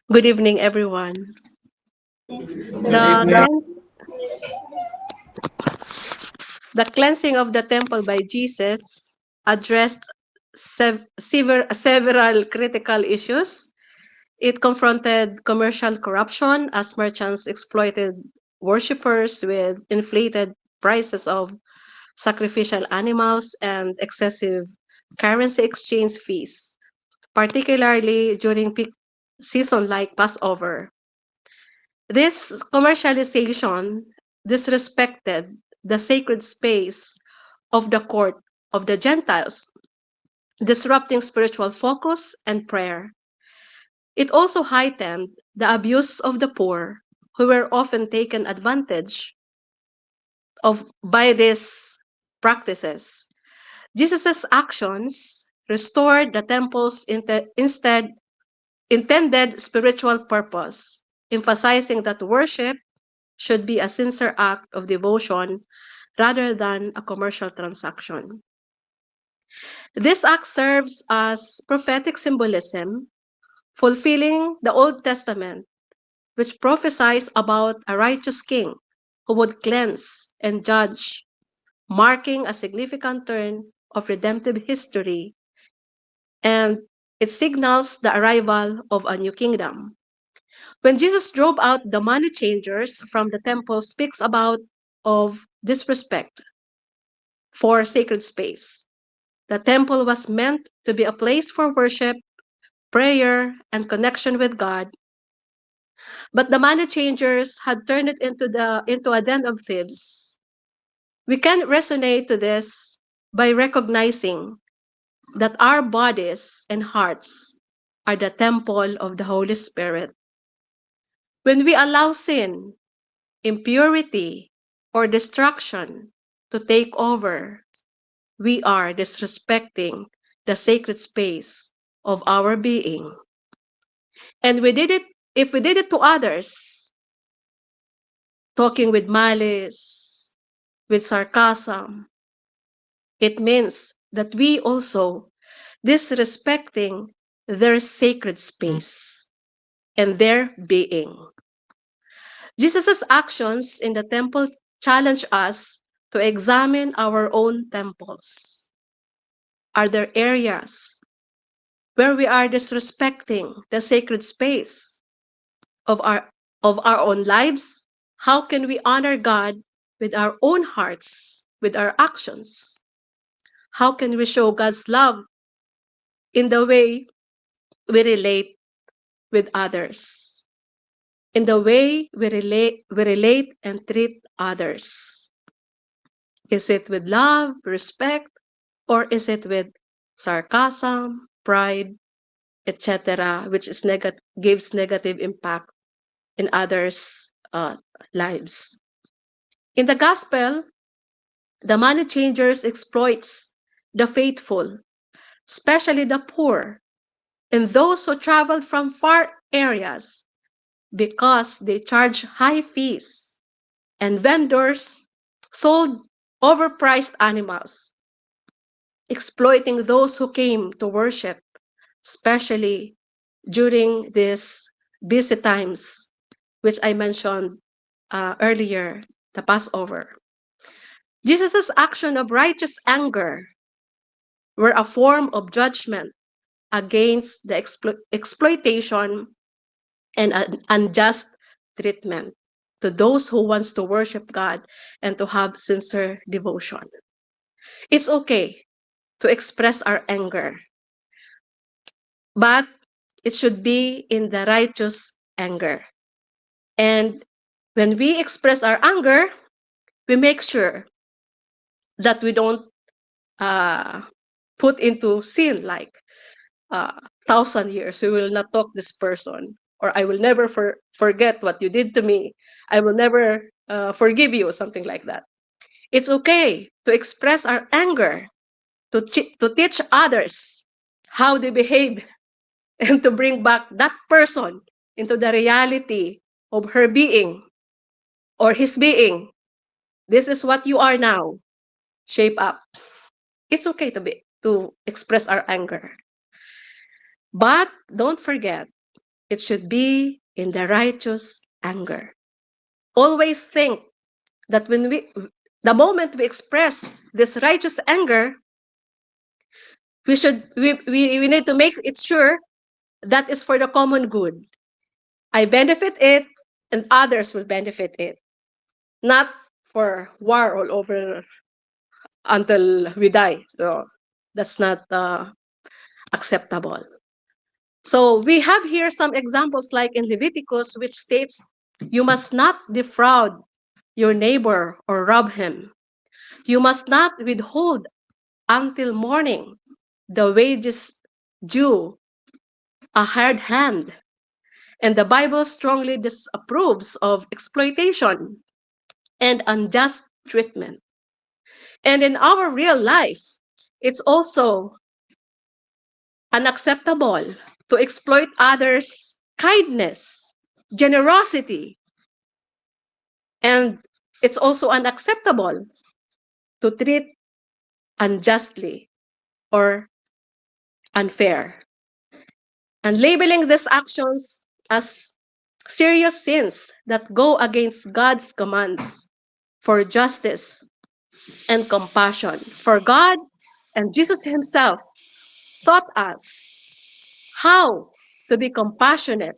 Good evening, everyone. The cleansing of the temple by Jesus addressed several critical issues. It confronted commercial corruption as merchants exploited worshippers with inflated prices of sacrificial animals and excessive currency exchange fees, particularly during peak season like Passover. This commercialization disrespected the sacred space of the court of the Gentiles, disrupting spiritual focus and prayer. It also heightened the abuse of the poor, who were often taken advantage of by these practices. Jesus' actions restored the temple's intended spiritual purpose, emphasizing that worship should be a sincere act of devotion rather than a commercial transaction. This act serves as prophetic symbolism, fulfilling the Old Testament, which prophesies about a righteous king who would cleanse and judge, marking a significant turn of redemptive history, and it signals the arrival of a new kingdom. When Jesus drove out the money changers from the temple, speaks about of disrespect for sacred space. The temple was meant to be a place for worship, prayer, and connection with God, but the money changers had turned it into a den of thieves. We can resonate to this by recognizing that our bodies and hearts are the temple of the Holy Spirit. When we allow sin, impurity, or distraction to take over, we are disrespecting the sacred space of our being. And if we did it to others, talking with malice, with sarcasm, it means that we also disrespecting their sacred space and their being. Jesus' actions in the temple challenge us to examine our own temples. Are there areas where we are disrespecting the sacred space of our own lives? How can we honor God with our own hearts, with our actions? How can we show God's love in the way we relate with others, in the way we relate and treat others? Is it with love, respect, or is it with sarcasm, pride, etc., which is gives negative impact in others' lives? In the gospel, the money changers exploits the faithful, especially the poor, and those who traveled from far areas because they charge high fees, and vendors sold overpriced animals, exploiting those who came to worship, especially during these busy times, which I mentioned earlier, the Passover. Jesus' action of righteous anger were a form of judgment against the exploitation and unjust treatment to those who wants to worship God and to have sincere devotion. It's okay to express our anger, but it should be in the righteous anger. And when we express our anger, we make sure that we don't put into sin like 1,000 years. We will not talk this person, or I will never forget what you did to me. I will never forgive you, something like that. It's okay to express our anger, to teach others how they behave, and to bring back that person into the reality of her being or his being. This is what you are now. Shape up. It's okay to express our anger. But don't forget, it should be in the righteous anger. Always think that the moment we express this righteous anger, we need to make it sure that is for the common good. I benefit it and others will benefit it. Not for war all over until we die. So that's not acceptable. So we have here some examples like in Leviticus, which states you must not defraud your neighbor or rob him. You must not withhold until morning the wages due a hired hand. And the Bible strongly disapproves of exploitation and unjust treatment. And in our real life, it's also unacceptable to exploit others' kindness, generosity. And it's also unacceptable to treat unjustly or unfair. And labeling these actions as serious sins that go against God's commands for justice and compassion. For God and Jesus himself taught us how to be compassionate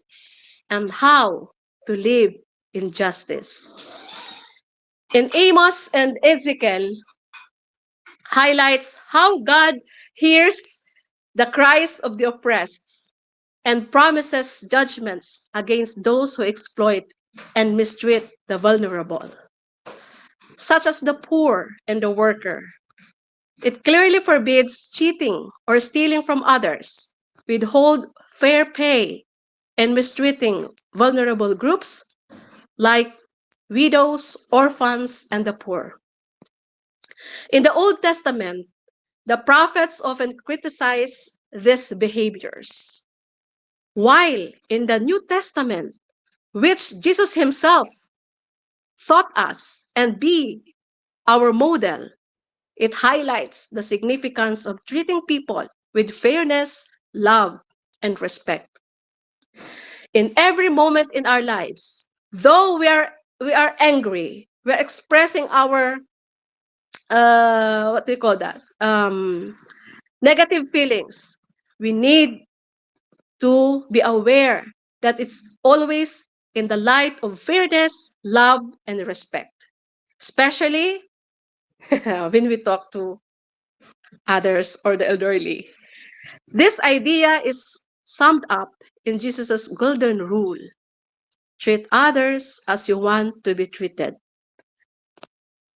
and how to live in justice. In Amos and Ezekiel highlights how God hears the cries of the oppressed and promises judgments against those who exploit and mistreat the vulnerable, such as the poor and the worker. It clearly forbids cheating or stealing from others, withhold fair pay, and mistreating vulnerable groups like widows, orphans, and the poor. In the Old Testament, the prophets often criticize these behaviors, while in the New Testament, which Jesus himself taught us and be our model, it highlights the significance of treating people with fairness, love, and respect. In every moment in our lives, though we are angry, we're expressing our what do you call that? Negative feelings. We need to be aware that it's always in the light of fairness, love, and respect. Especially when we talk to others or the elderly. This idea is summed up in Jesus' golden rule: treat others as you want to be treated.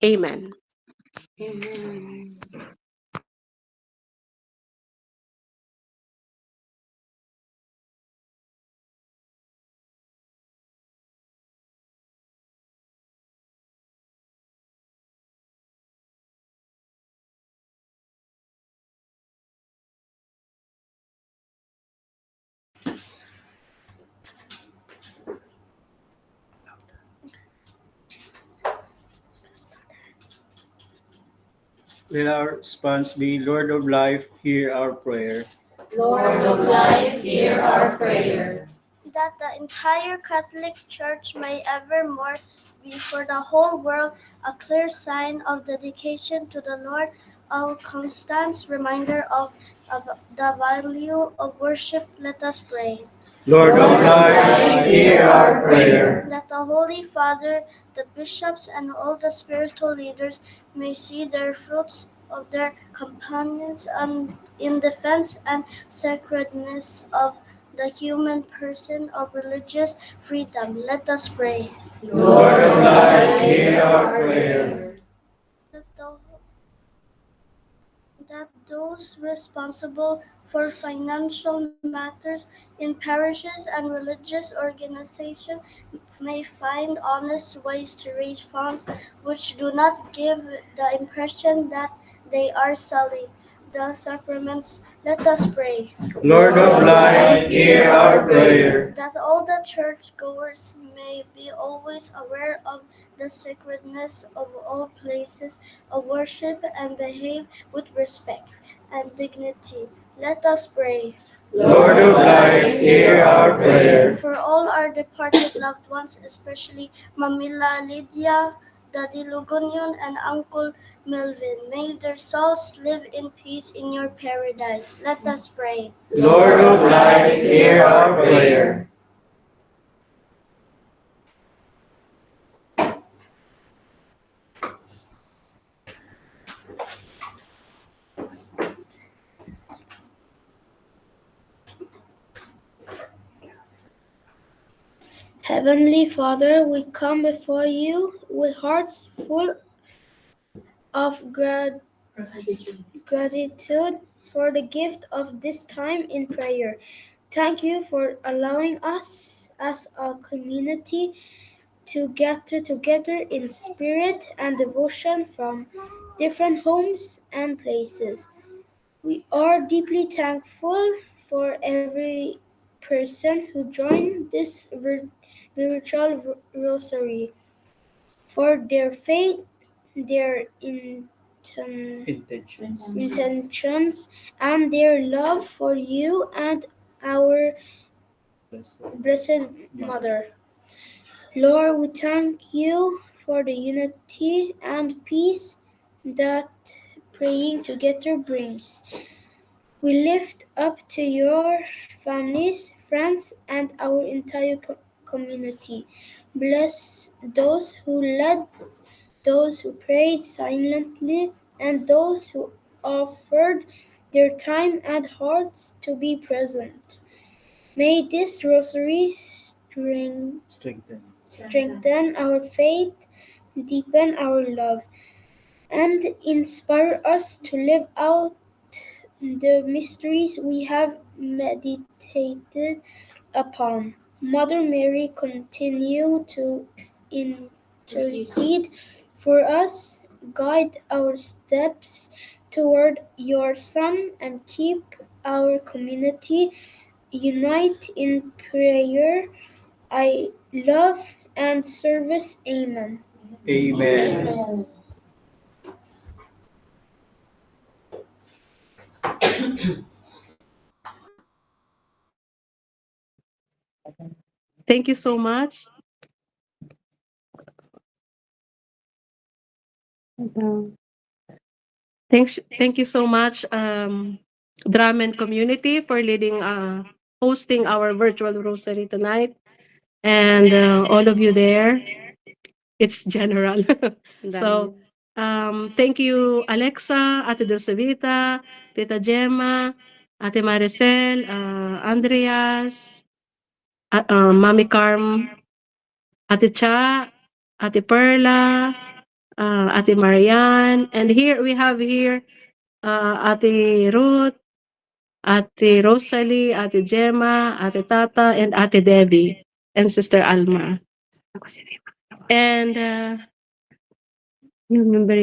Amen. Amen. Let our response be, Lord of life, hear our prayer. Lord of life, hear our prayer. That the entire Catholic Church may evermore be for the whole world a clear sign of dedication to the Lord, a constant reminder of the value of worship. Let us pray. Lord of life, hear our prayer. That the Holy Father, the bishops, and all the spiritual leaders may see their fruits of their companions and in defense and sacredness of the human person of religious freedom. Let us pray. Lord of life, hear our prayer. That those responsible for financial matters in parishes and religious organizations may find honest ways to raise funds which do not give the impression that they are selling the sacraments. Let us pray. Lord of life, hear our prayer. That all the churchgoers may be always aware of the sacredness of all places of worship and behave with respect and dignity. Let us pray. Lord of life, hear our prayer. For all our departed loved ones, especially Mamila Lydia, Daddy Lugonion, and Uncle Melvin, may their souls live in peace in your paradise. Let us pray. Lord of life, hear our prayer. Heavenly Father, we come before you with hearts full of gratitude for the gift of this time in prayer. Thank you for allowing us as a community to gather together in spirit and devotion from different homes and places. We are deeply thankful for every person who joined this virtual rosary, for their faith, their intentions, and their love for you and our Blessed Mother. Lord, we thank you for the unity and peace that praying together brings. We lift up to your families, friends, and our entire community. Bless those who led, those who prayed silently, and those who offered their time and hearts to be present. May this rosary strengthen our faith, deepen our love, and inspire us to live out the mysteries we have meditated upon. Mother Mary, continue to intercede for us, guide our steps toward your Son, and keep our community united in prayer, love, and service. Amen. Amen. Thank you so much. Thank you so much, Dramen community, for hosting our virtual rosary tonight, and all of you there. It's general. So, thank you, Alexa, Ate Dulcevita, Tita Gemma, Ate Maricel, Andreas, Mami Carm, Ate Cha, Ate Perla, Ate Marianne, and here we have Ate Ruth, Ate Rosalie, Ate Gemma, Ate Tata, and Ate Debbie, and Sister Alma. And yung member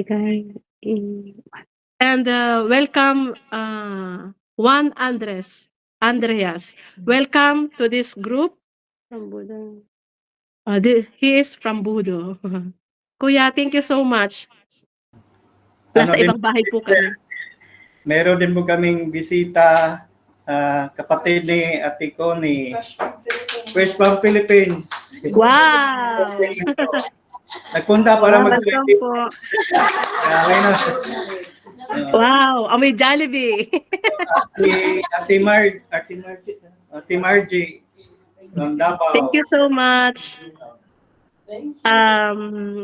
and welcome Juan Andreas. Welcome to this group from Budo. He is from Budo. Kuya, thank you so much. Nasa Ano din, ibang bahay po kami. meron din po kaming bisita, kapatid ni Ate Connie. Fresh from Philippines. Wow! Nagpunta para Welcome po. Okay na. Wow, amoy Jollibee. Ate Margie from Davao. Thank you so much.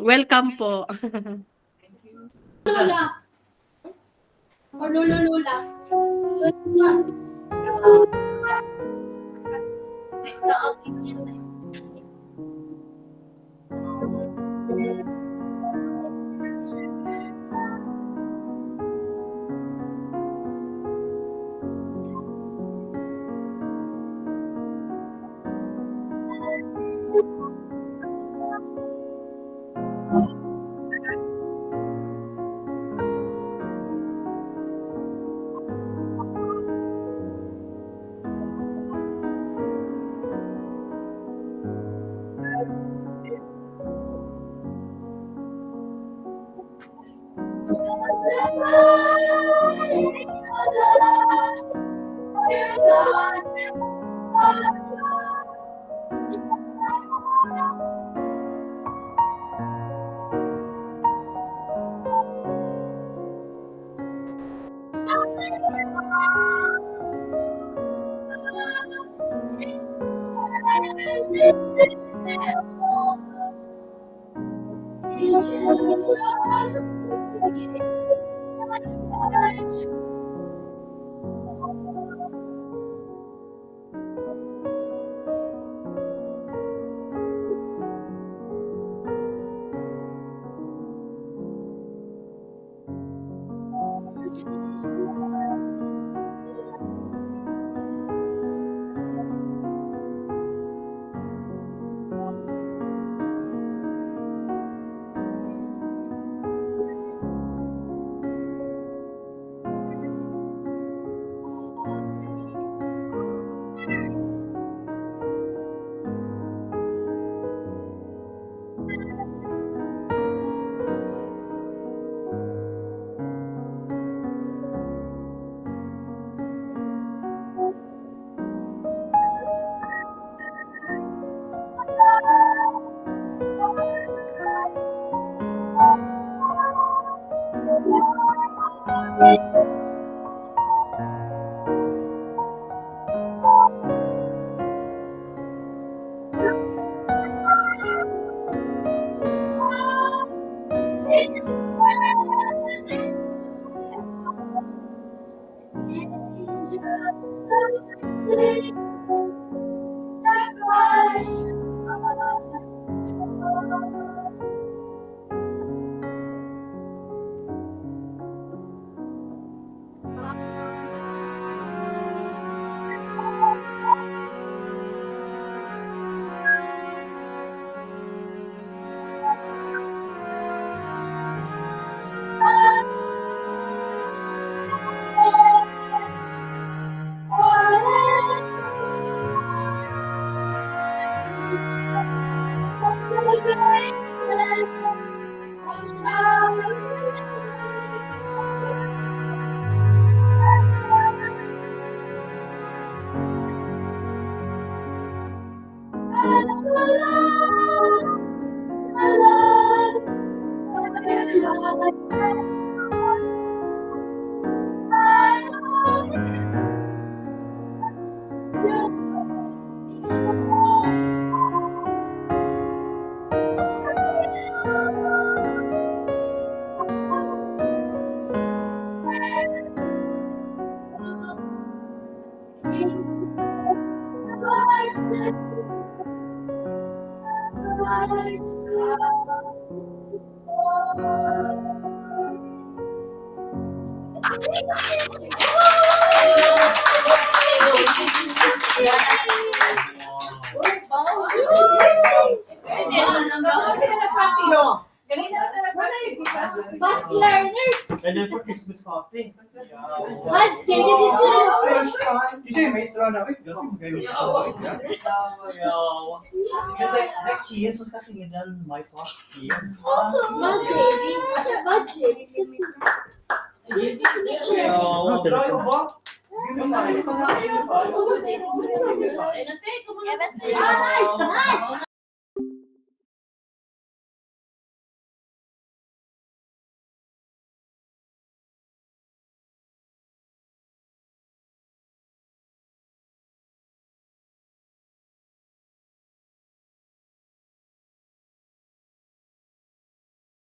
Welcome po. Lola. Or Lula. Fast learners! And then for Christmas party. Bad, check it into. Kasi may straw na. Ay, gabi mo kayo. The kids was kasing dan my first year. Bad, JD. Bad, JD. Tayo ba? Give me five. Ay, nate, kumain.